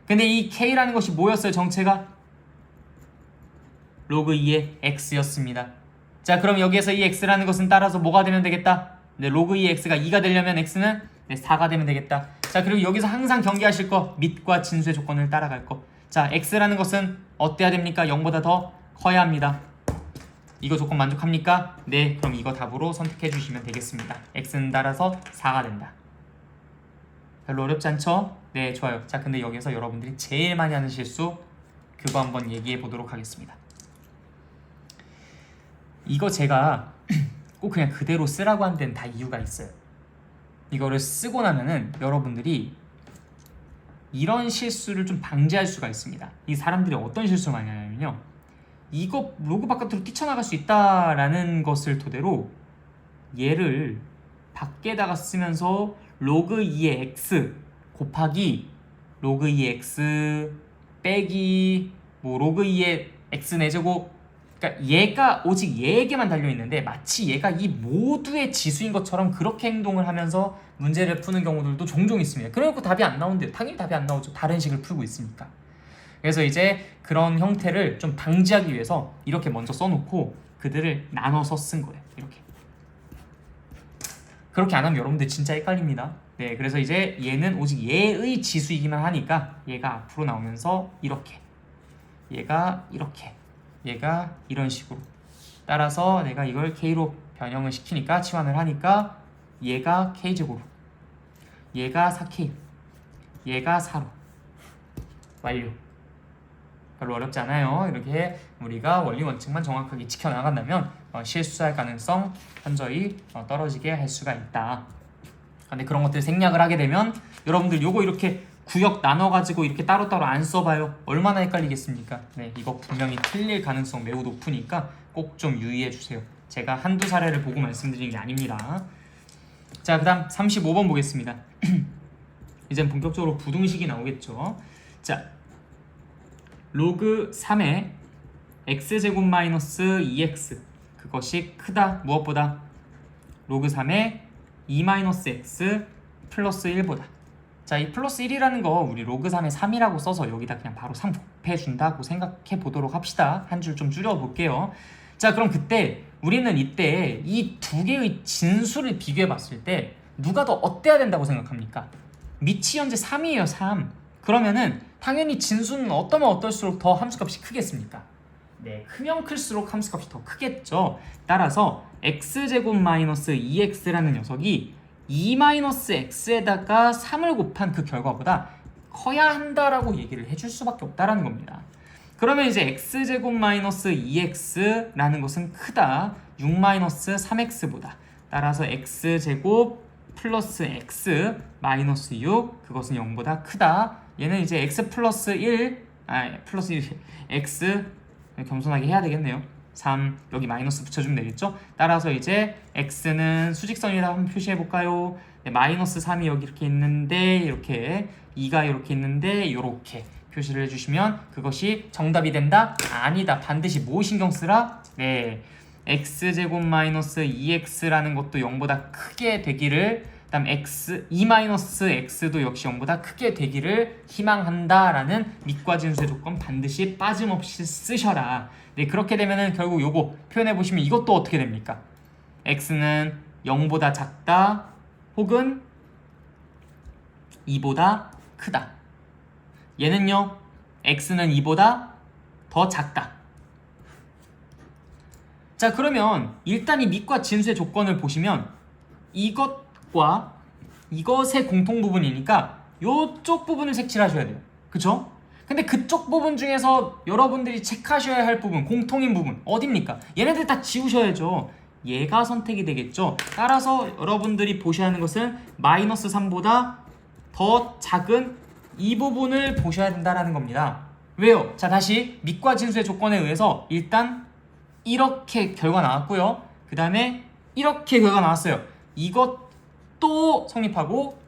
[SPEAKER 1] 근데 이 k라는 것이 뭐였어요? 정체가 로그 2의 x였습니다. 자, 그럼 여기에서 이 x라는 것은 따라서 뭐가 되면 되겠다? 네, 로그 2의 x가 2가 되려면 x는 4가 되면 되겠다. 자, 그리고 여기서 항상 경계하실 거 밑과 진수의 조건을 따라갈 거. 자, x라는 것은 어때야 됩니까? 0보다 더 커야 합니다. 이거 조건 만족합니까? 네, 그럼 이거 답으로 선택해 주시면 되겠습니다. x는 따라서 4가 된다. 별로 어렵지 않죠? 네, 좋아요. 자, 근데 여기서 여러분들이 제일 많이 하는 실수 그거 한번 얘기해 보도록 하겠습니다. 이거 제가 꼭 그냥 그대로 쓰라고 한 데는 다 이유가 있어요. 이거를 쓰고 나면은 여러분들이 이런 실수를 좀 방지할 수가 있습니다. 이 사람들이 어떤 실수를 많이 하냐면요, 이거 로그 바깥으로 뛰쳐나갈 수 있다라는 것을 토대로 얘를 밖에다가 쓰면서 로그 2의 x 곱하기 로그 2의 x 빼기 뭐 로그 2의 x 4제곱, 그러니까 얘가 오직 얘에게만 달려있는데 마치 얘가 이 모두의 지수인 것처럼 그렇게 행동을 하면서 문제를 푸는 경우들도 종종 있습니다. 그래놓고 답이 안 나온대요. 당연히 답이 안 나오죠. 다른 식을 풀고 있으니까. 그래서 이제 그런 형태를 좀 방지하기 위해서 이렇게 먼저 써놓고 그들을 나눠서 쓴 거예요. 이렇게. 그렇게 안 하면 여러분들 진짜 헷갈립니다. 네, 그래서 이제 얘는 오직 얘의 지수이기만 하니까 얘가 앞으로 나오면서 이렇게, 얘가 이렇게, 얘가 이런 식으로, 따라서 내가 이걸 k로 변형을 시키니까 치환을 하니까 얘가 k제곱으로, 얘가 4k, 얘가 4로 완료. 별로 어렵지 않아요. 이렇게 우리가 원리 원칙만 정확하게 지켜나간다면 실수할 가능성 현저히 떨어지게 할 수가 있다. 근데 그런 것들 생략을 하게 되면 여러분들 요거 이렇게 구역 나눠가지고 이렇게 따로따로 안 써봐요. 얼마나 헷갈리겠습니까? 네, 이거 분명히 틀릴 가능성 매우 높으니까 꼭 좀 유의해 주세요. 제가 한두 사례를 보고 말씀드리는 게 아닙니다. 자, 그 다음 35번 보겠습니다. 이젠 본격적으로 부등식이 나오겠죠. 자, 로그 3의 x제곱 마이너스 2x 그것이 크다 무엇보다? 로그 3의 2 마이너스 x 플러스 1보다. 자, 이 플러스 1이라는 거 우리 로그 3의 3이라고 써서 여기다 그냥 바로 3 곱해준다고 생각해 보도록 합시다. 한 줄 좀 줄여볼게요. 자, 그럼 그때 우리는 이때 이 두 개의 진수를 비교해 봤을 때 누가 더 어때야 된다고 생각합니까? 밑이 현재 3이에요. 3. 그러면은 당연히 진수는 어떠면 어떨수록 더 함수값이 크겠습니까? 네, 크면 클수록 함수값이 더 크겠죠. 따라서 x제곱 마이너스 2x라는 녀석이 2 마이너스 x에다가 3을 곱한 그 결과보다 커야 한다라고 얘기를 해줄 수밖에 없다라는 겁니다. 그러면 이제 x제곱 마이너스 2x라는 것은 크다 6 마이너스 3x보다. 따라서 x제곱 플러스 x 마이너스 6 그것은 0보다 크다. 얘는 이제 x 플러스 1 플러스 1 x 겸손하게 해야 되겠네요. 3 여기 마이너스 붙여주면 되겠죠. 따라서 이제 x는 수직선이라고 한번 표시해 볼까요? 네, 마이너스 3이 여기 이렇게 있는데 이렇게 2가 이렇게 있는데 이렇게 표시를 해주시면 그것이 정답이 된다? 아니다. 반드시 뭐 신경 쓰라? 네, x제곱 마이너스 2x라는 것도 0보다 크게 되기를, 그 다음 x 2 마이너스 x도 역시 0보다 크게 되기를 희망한다라는 밑과 진수의 조건 반드시 빠짐없이 쓰셔라. 네, 그렇게 되면은 결국 요거 표현해 보시면 이것도 어떻게 됩니까? x는 0보다 작다 혹은 2보다 크다. 얘는요, x는 2보다 더 작다. 자, 그러면 일단 이 밑과 진수의 조건을 보시면 이것과 이것의 공통 부분이니까 이쪽 부분을 색칠하셔야 돼요. 그쵸? 근데 그쪽 부분 중에서 여러분들이 체크하셔야 할 부분, 공통인 부분 어딥니까? 얘네들 다 지우셔야죠. 얘가 선택이 되겠죠. 따라서 여러분들이 보셔야 하는 것은 마이너스 3보다 더 작은 이 부분을 보셔야 된다는 겁니다. 왜요? 자, 다시 밑과 진수의 조건에 의해서 일단 이렇게 결과 나왔고요. 그 다음에 이렇게 결과 나왔어요. 이것도 성립하고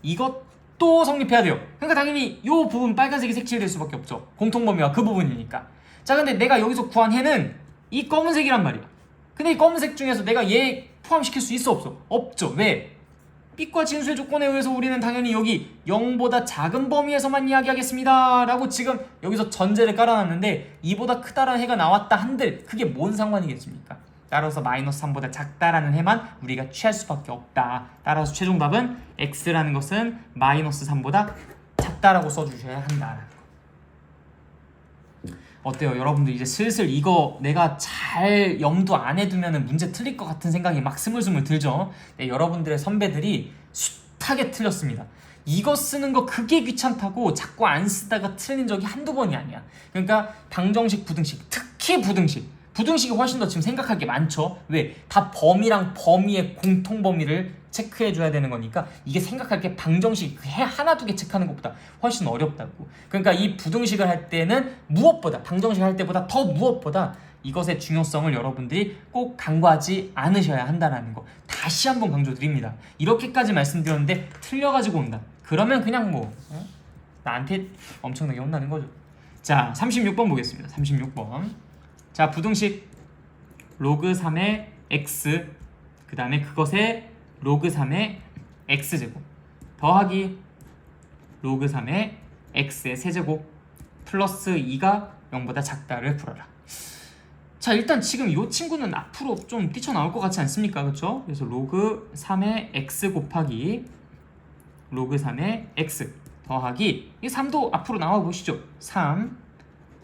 [SPEAKER 1] 이것도 성립해야 돼요. 그러니까 당연히 이 부분 빨간색이 색칠될 수밖에 없죠. 공통범위와 그 부분이니까. 자, 근데 내가 여기서 구한 해는 이 검은색이란 말이야. 근데 이 검은색 중에서 내가 얘 포함시킬 수 있어 없어? 없죠. 왜? 빛과 진수의 조건에 의해서 우리는 당연히 여기 0보다 작은 범위에서만 이야기하겠습니다 라고 지금 여기서 전제를 깔아놨는데 2보다 크다라는 해가 나왔다 한들 그게 뭔 상관이겠습니까? 따라서 마이너스 3보다 작다라는 해만 우리가 취할 수밖에 없다. 따라서 최종 답은 x라는 것은 마이너스 3보다 작다라고 써주셔야 한다라는 거. 어때요? 여러분들 이제 슬슬 이거 내가 잘 염두 안 해두면 문제 틀릴 것 같은 생각이 막 스물스물 들죠? 네, 여러분들의 선배들이 숱하게 틀렸습니다. 이거 쓰는 거 그게 귀찮다고 자꾸 안 쓰다가 틀린 적이 한두 번이 아니야. 그러니까 방정식, 부등식, 특히 부등식이 훨씬 더 지금 생각할 게 많죠. 왜? 다 범위랑 범위의 공통 범위를 체크해줘야 되는 거니까 이게 생각할 게 방정식 해 하나 두 개 체크하는 것보다 훨씬 어렵다고. 그러니까 이 부등식을 할 때는 무엇보다 방정식 할 때보다 더 무엇보다 이것의 중요성을 여러분들이 꼭 간과하지 않으셔야 한다는 거 다시 한번 강조드립니다. 이렇게까지 말씀드렸는데 틀려가지고 온다. 그러면 그냥 뭐 나한테 엄청나게 혼나는 거죠. 자, 36번 보겠습니다. 36번. 자, 부등식 로그 3의 x 그 다음에 그것의 로그 3의 x제곱 더하기 로그 3의 x의 세제곱 플러스 2가 0보다 작다를 풀어라. 자, 일단 지금 이 친구는 앞으로 좀 뛰쳐나올 것 같지 않습니까? 그렇죠? 그래서 로그 3의 x 곱하기 로그 3의 x 더하기 이 3도 앞으로 나와 보시죠. 3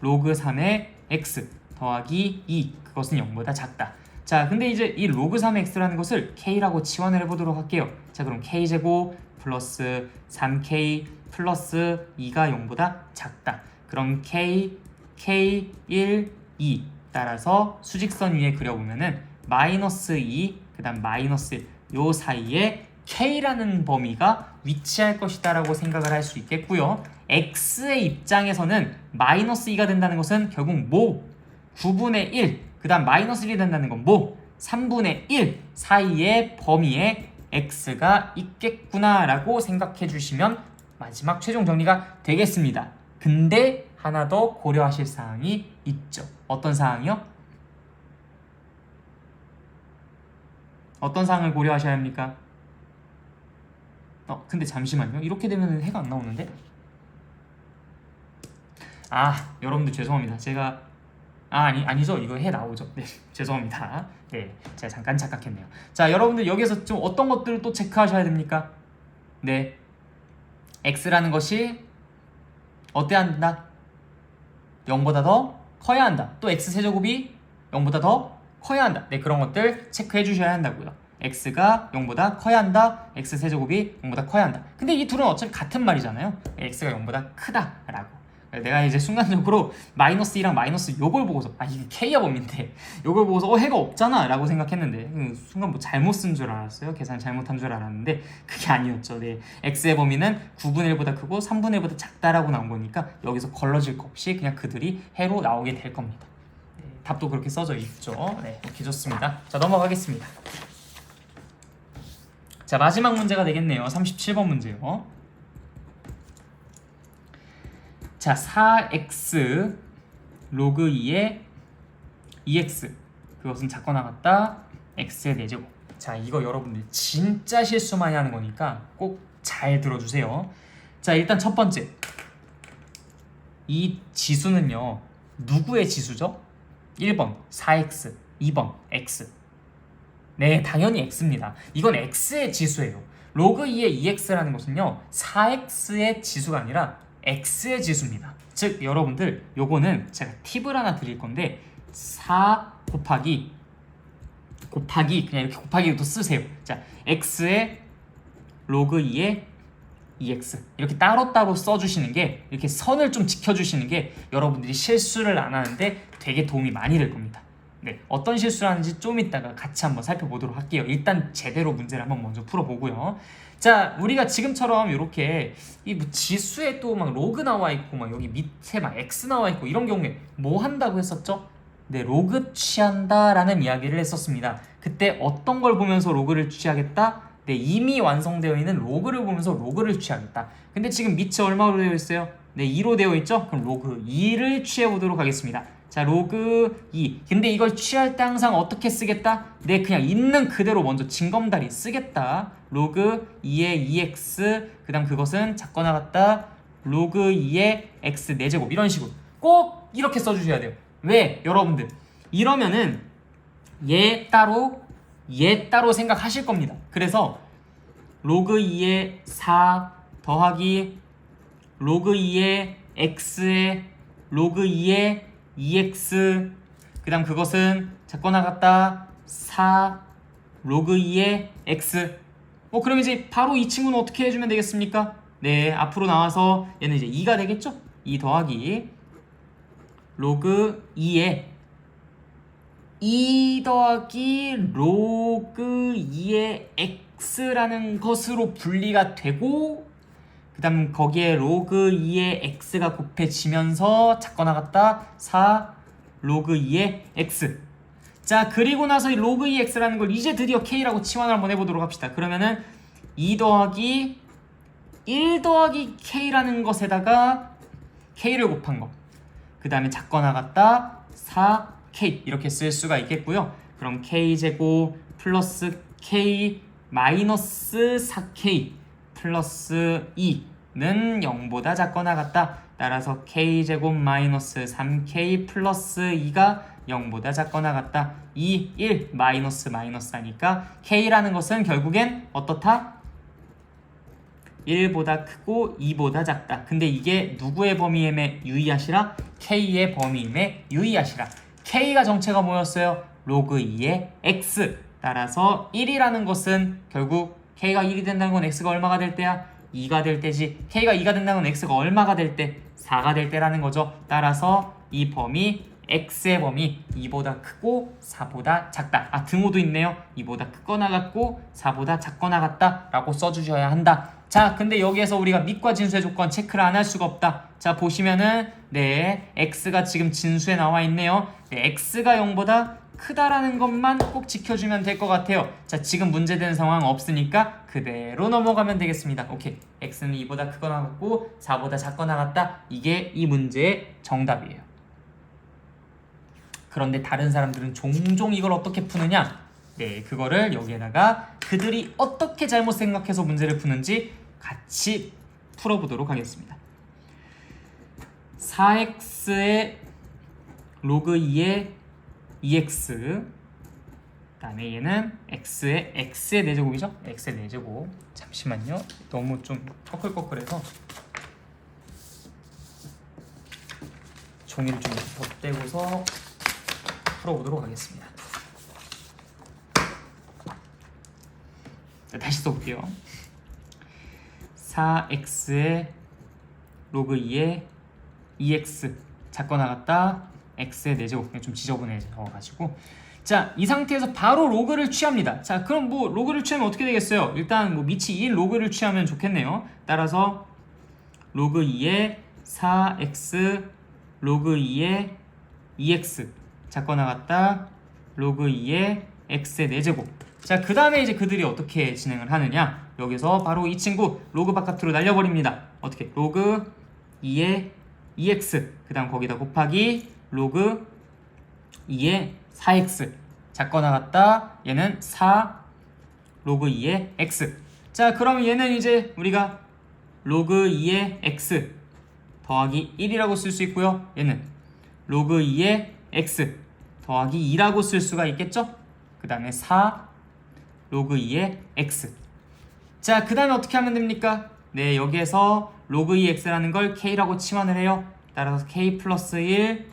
[SPEAKER 1] 로그 3의 x 더하기 2 그것은 0보다 작다. 자, 근데 이제 이 로그 3x라는 것을 k라고 치환을 해보도록 할게요. 자, 그럼 k제곱 플러스 3k 플러스 2가 0보다 작다. 그럼 k, 1, 2 따라서 수직선 위에 그려보면은 마이너스 2, 그 다음 마이너스 1 요 사이에 k라는 범위가 위치할 것이다 라고 생각을 할 수 있겠고요. x의 입장에서는 마이너스 2가 된다는 것은 결국 뭐? 9분의 1, 그 다음 마이너스 1이 된다는 건 뭐? 3분의 1 사이의 범위에 x가 있겠구나 라고 생각해 주시면 마지막 최종 정리가 되겠습니다. 근데 하나 더 고려하실 사항이 있죠. 어떤 사항이요? 어떤 사항을 고려하셔야 합니까? 근데 잠시만요. 이렇게 되면 해가 안 나오는데? 여러분들 죄송합니다. 제가 아니죠. 이거 해 나오죠. 네, 죄송합니다. 네, 제가 잠깐 착각했네요. 자, 여러분들 여기서 좀 어떤 것들을 또 체크하셔야 됩니까? 네, x라는 것이 어때야 한다? 0보다 더 커야 한다. 또 x세제곱이 0보다 더 커야 한다. 네, 그런 것들 체크해 주셔야 한다고요. x가 0보다 커야 한다. x세제곱이 0보다 커야 한다. 근데 이 둘은 어차피 같은 말이잖아요. x가 0보다 크다라고. 내가 이제 순간적으로 마이너스 2랑 마이너스 요걸 보고서 이게 k야 범위인데 요걸 보고서 해가 없잖아 라고 생각했는데 순간 뭐 잘못 쓴 줄 알았어요. 계산 잘못한 줄 알았는데 그게 아니었죠. 네, x의 범위는 9분의 1보다 크고 3분의 1보다 작다라고 나온 거니까 여기서 걸러질 거 없이 그냥 그들이 해로 나오게 될 겁니다. 네, 답도 그렇게 써져 있죠. 네, 이렇게 좋습니다. 자, 넘어가겠습니다. 자, 자, 마지막 문제가 되겠네요. 37번 문제요. 자, 4x 로그 2의 2x 그것은 작거나 같다 x의 4제곱. 자, 이거 여러분들 진짜 실수 많이 하는 거니까 꼭 잘 들어주세요. 자, 일단 첫 번째, 이 지수는요 누구의 지수죠? 1번 4x, 2번 x. 네, 당연히 x입니다. 이건 x의 지수예요. 로그 2의 2x라는 것은요 4x의 지수가 아니라 x의 지수입니다. 즉 여러분들 요거는 제가 팁을 하나 드릴 건데 4 곱하기 그냥 이렇게 곱하기도 쓰세요. 자, x의 로그 2의 2x 이렇게 따로따로 써주시는 게, 이렇게 선을 좀 지켜주시는 게 여러분들이 실수를 안 하는데 되게 도움이 많이 될 겁니다. 네, 어떤 실수를 하는지 좀 이따가 같이 한번 살펴보도록 할게요. 일단 제대로 문제를 한번 먼저 풀어보고요. 자, 우리가 지금처럼 이렇게 이 뭐 지수에 또 막 로그 나와 있고 막 여기 밑에 막 x 나와 있고 이런 경우에 뭐 한다고 했었죠? 네, 로그 취한다라는 이야기를 했었습니다. 그때 어떤 걸 보면서 로그를 취하겠다? 네, 이미 완성되어 있는 로그를 보면서 로그를 취하겠다. 근데 지금 밑에 얼마로 되어 있어요? 네, 2로 되어 있죠? 그럼 로그 2를 취해 보도록 하겠습니다. 자, 로그 2. 근데 이걸 취할 때 항상 어떻게 쓰겠다? 네, 그냥 있는 그대로 먼저 징검다리 쓰겠다. 로그 2의 2x, 그 다음 그것은 작거나 같다 로그 2의 x 4제곱. 이런 식으로 꼭 이렇게 써주셔야 돼요. 왜? 여러분들 이러면은 얘 따로 생각하실 겁니다. 그래서 로그 2의 4 더하기 로그 2의 x의 로그 2의 2x, 그 다음 그것은 작거나 같다 4 로그 2의 x. 그럼 이제 바로 이 친구는 어떻게 해주면 되겠습니까? 네, 앞으로 나와서 얘는 이제 2가 되겠죠? 2 더하기 로그 2의 2 더하기 로그 2의 x라는 것으로 분리가 되고, 그 다음 거기에 로그 2의 x가 곱해지면서 작거나 같다 4 로그 2의 x. 자, 그리고 나서 이 로그 2의 x라는 걸 이제 드디어 k라고 치환을 한번 해보도록 합시다. 그러면은 2 더하기 1 더하기 k라는 것에다가 k를 곱한 거, 그 다음에 작거나 같다 4k 이렇게 쓸 수가 있겠고요. 그럼 k제곱 플러스 k 마이너스 4k 플러스 2는 0보다 작거나 같다. 따라서 k제곱 마이너스 3k 플러스 2가 0보다 작거나 같다. 2, 1 마이너스 하니까 k라는 것은 결국엔 어떻다? 1보다 크고 2보다 작다. 근데 이게 누구의 범위임에 유의하시라? k의 범위임에 유의하시라. k가 정체가 뭐였어요? 로그 2의 x. 따라서 1이라는 것은 결국 k가 1이 된다는 건 x가 얼마가 될 때야? 2가 될 때지. k가 2가 된다는 건 x가 얼마가 될 때? 4가 될 때라는 거죠. 따라서 이 범위 x의 범위 2보다 크고 4보다 작다. 등호도 있네요. 2보다 크거나 같고 4보다 작거나 같다 라고 써주셔야 한다. 자, 근데 여기에서 우리가 밑과 진수의 조건 체크를 안 할 수가 없다. 자, 보시면은 네, x가 지금 진수에 나와 있네요. 네, x가 0보다 크다라는 것만 꼭 지켜주면 될 것 같아요. 자, 지금 문제되는 상황 없으니까 그대로 넘어가면 되겠습니다. 오케이, x는 2보다 크거나 같고 4보다 작거나 같다. 이게 이 문제의 정답이에요. 그런데 다른 사람들은 종종 이걸 어떻게 푸느냐? 네, 그거를 여기에다가 그들이 어떻게 잘못 생각해서 문제를 푸는지 같이 풀어보도록 하겠습니다. 4x의 로그 2의 2x, 그 다음에 얘는 x의 4제곱이죠? x의 4제곱. 잠시만요, 너무 좀 꺼끌꺼끌해서 종이를 좀 덧대고서 풀어보도록 하겠습니다. 자, 다시 써볼게요. 4x의 로그 2의 2x 작거나 같다 x의 4제곱. 좀 지저분해져가지고, 자, 이 상태에서 바로 로그를 취합니다. 자, 그럼 뭐 로그를 취하면 어떻게 되겠어요? 일단 뭐 밑이 1 로그를 취하면 좋겠네요. 따라서 로그 2의 4x 로그 2의 2x 작거나 같다 로그 2의 x의 4제곱. 자, 그 다음에 이제 그들이 어떻게 진행을 하느냐. 여기서 바로 이 친구 로그 바깥으로 날려버립니다. 어떻게? 로그 2의 2x 그 다음 거기다 곱하기 로그 2의 4x 작거 나갔다. 얘는 4 로그 2의 x. 자, 그럼 얘는 이제 우리가 로그 2의 x 더하기 1이라고 쓸 수 있고요. 얘는 로그 2의 x 더하기 2라고 쓸 수가 있겠죠? 그 다음에 4 로그 2의 x. 자, 그 다음에 어떻게 하면 됩니까? 네, 여기에서 로그 2x라는 걸 k라고 치환을 해요. 따라서 k 플러스 1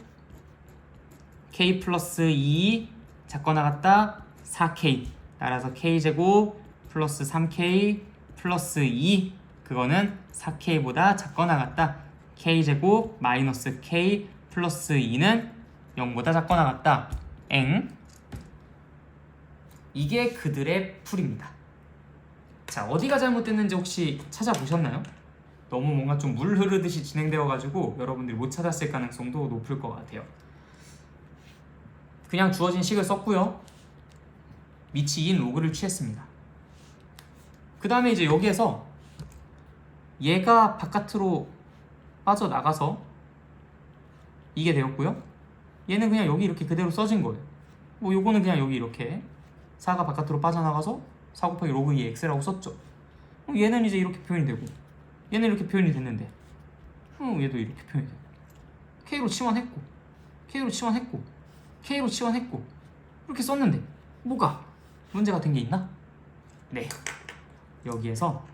[SPEAKER 1] k 플러스 2 작거 나갔다 4k 따라서 k제곱 플러스 3k 플러스 2 그거는 4k보다 작거 나갔다 k제곱 마이너스 k 플러스 2는 0보다 작거 나갔다 엥. 이게 그들의 풀입니다. 자, 어디가 잘못됐는지 혹시 찾아보셨나요? 너무 뭔가 좀 물 흐르듯이 진행되어가지고 여러분들이 못 찾았을 가능성도 높을 것 같아요. 그냥 주어진 식을 썼고요. 밑이 2인 로그를 취했습니다. 그 다음에 이제 여기에서 얘가 바깥으로 빠져나가서 이게 되었고요. 얘는 그냥 여기 이렇게 그대로 써진 거예요. 뭐 요거는 그냥 여기 이렇게 4가 바깥으로 빠져나가서 4 곱하기 로그 2의 x라고 썼죠. 얘는 이제 이렇게 표현이 되고 얘는 이렇게 표현이 됐는데 얘도 이렇게 표현이 되고 k로 치환했고 k로 치환했고 k로 치환했고 이렇게 썼는데 뭐가 문제가 된 게 있나? 네, 여기에서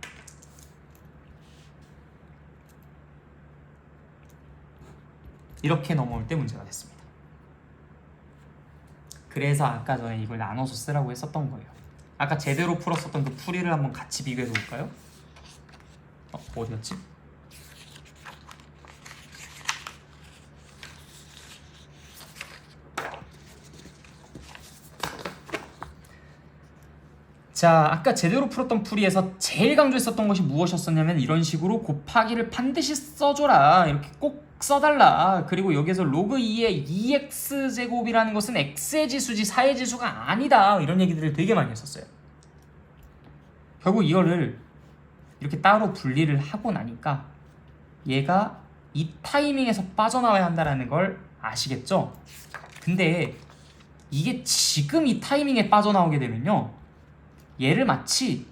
[SPEAKER 1] 이렇게 넘어올 때 문제가 됐습니다. 그래서 아까 전에 이걸 나눠서 쓰라고 했었던 거예요. 아까 제대로 풀었었던 그 풀이를 한번 같이 비교해서 볼까요? 어디였지? 자, 아까 제대로 풀었던 풀이에서 제일 강조했었던 것이 무엇이었었냐면 이런 식으로 곱하기를 반드시 써줘라, 이렇게 꼭 써달라. 그리고 여기서 로그 2의 2x제곱이라는 것은 x의 지수지 4의 지수가 아니다, 이런 얘기들을 되게 많이 했었어요. 결국 이거를 이렇게 따로 분리를 하고 나니까 얘가 이 타이밍에서 빠져나와야 한다는 걸 아시겠죠? 근데 이게 지금 이 타이밍에 빠져나오게 되면요, 얘를 마치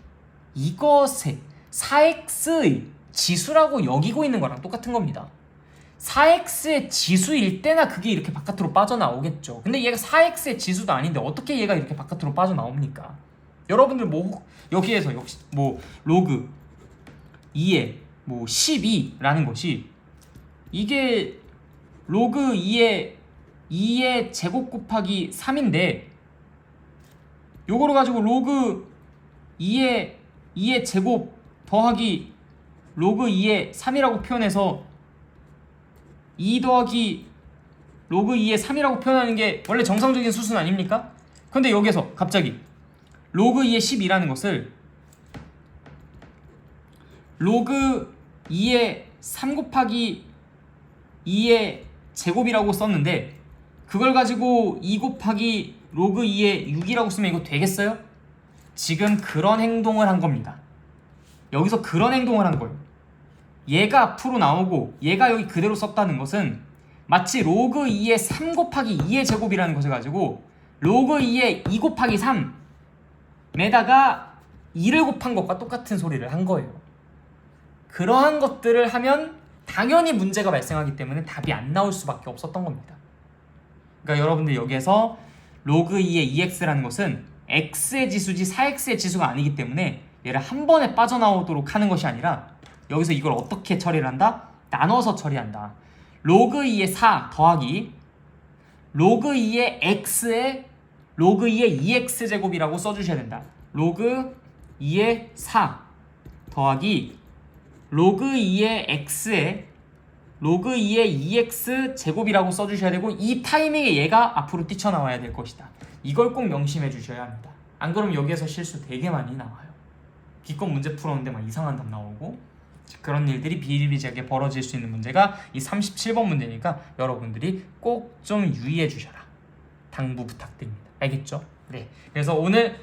[SPEAKER 1] 이것의 4x의 지수라고 여기고 있는 거랑 똑같은 겁니다. 4x의 지수일 때나 그게 이렇게 바깥으로 빠져나오겠죠. 근데 얘가 4x의 지수도 아닌데 어떻게 얘가 이렇게 바깥으로 빠져나옵니까? 여러분들 뭐 여기에서 역시 뭐 로그 2의 뭐 12라는 것이 이게 로그 2의 제곱 곱하기 3인데 요거를 가지고 로그 2의 제곱 더하기 로그 2의 3이라고 표현해서 2 더하기 로그 2의 3이라고 표현하는 게 원래 정상적인 수순 아닙니까? 근데 여기서 갑자기 로그 2의 12라는 것을 로그 2의 3 곱하기 2의 제곱이라고 썼는데 그걸 가지고 2 곱하기 로그 2의 6이라고 쓰면 이거 되겠어요? 지금 그런 행동을 한 겁니다. 여기서 그런 행동을 한 거예요. 얘가 앞으로 나오고 얘가 여기 그대로 썼다는 것은 마치 로그 2의 3 곱하기 2의 제곱이라는 것을 가지고 로그 2의 2 곱하기 3에다가 2를 곱한 것과 똑같은 소리를 한 거예요. 그러한 것들을 하면 당연히 문제가 발생하기 때문에 답이 안 나올 수밖에 없었던 겁니다. 그러니까 여러분들 여기에서 로그 2의 2x라는 것은 x의 지수지 4x의 지수가 아니기 때문에 얘를 한 번에 빠져나오도록 하는 것이 아니라 여기서 이걸 어떻게 처리를 한다? 나눠서 처리한다. 로그 2의 4 더하기 로그 2의 x의 로그 2의 2x제곱이라고 써주셔야 된다. 로그 2의 4 더하기 로그 2의 x의 로그 2의 2x 제곱이라고 써주셔야 되고 이 타이밍에 얘가 앞으로 뛰쳐나와야 될 것이다. 이걸 꼭 명심해 주셔야 합니다. 안 그러면 여기에서 실수 되게 많이 나와요. 기껏 문제 풀었는데 막 이상한 답 나오고 그런 일들이 비일비재하게 벌어질 수 있는 문제가 이 37번 문제니까 여러분들이 꼭 좀 유의해 주셔라. 당부 부탁드립니다. 알겠죠? 네. 그래서 오늘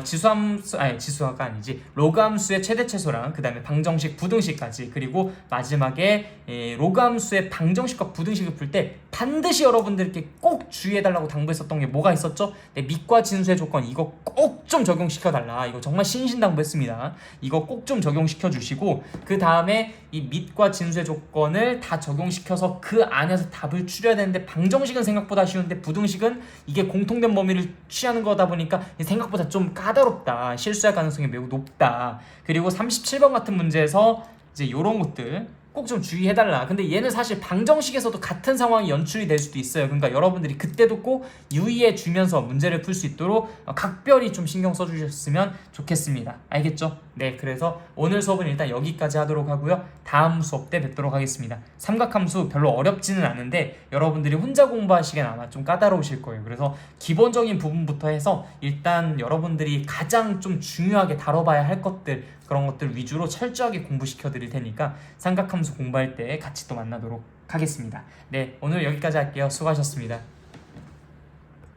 [SPEAKER 1] 지수가 아니지 로그함수의 최대 최소랑 그 다음에 방정식 부등식까지, 그리고 마지막에 로그함수의 방정식과 부등식을 풀 때 반드시 여러분들께 꼭 주의해달라고 당부했었던 게 뭐가 있었죠? 밑과 진수의 조건 이거 꼭 좀 적용시켜달라. 이거 정말 신신당부했습니다. 이거 꼭 좀 적용시켜 주시고, 그 다음에 이 밑과 진수의 조건을 다 적용시켜서 그 안에서 답을 추려야 되는데 방정식은 생각보다 쉬운데 부등식은 이게 공통된 범위를 취하는 거다 보니까 생각보다 좀 까다롭다. 실수할 가능성이 매우 높다. 그리고 37번 같은 문제에서 이제 이런 것들 꼭 좀 주의해달라. 근데 얘는 사실 방정식에서도 같은 상황이 연출이 될 수도 있어요. 그러니까 여러분들이 그때도 꼭 유의해 주면서 문제를 풀 수 있도록 각별히 좀 신경 써주셨으면 좋겠습니다. 알겠죠? 네, 그래서 오늘 수업은 일단 여기까지 하도록 하고요. 다음 수업 때 뵙도록 하겠습니다. 삼각함수 별로 어렵지는 않은데 여러분들이 혼자 공부하시기엔 아마 좀 까다로우실 거예요. 그래서 기본적인 부분부터 해서 일단 여러분들이 가장 좀 중요하게 다뤄봐야 할 것들, 그런 것들 위주로 철저하게 공부시켜 드릴 테니까 삼각함수 공부할 때 같이 또 만나도록 하겠습니다. 네, 오늘 여기까지 할게요. 수고하셨습니다.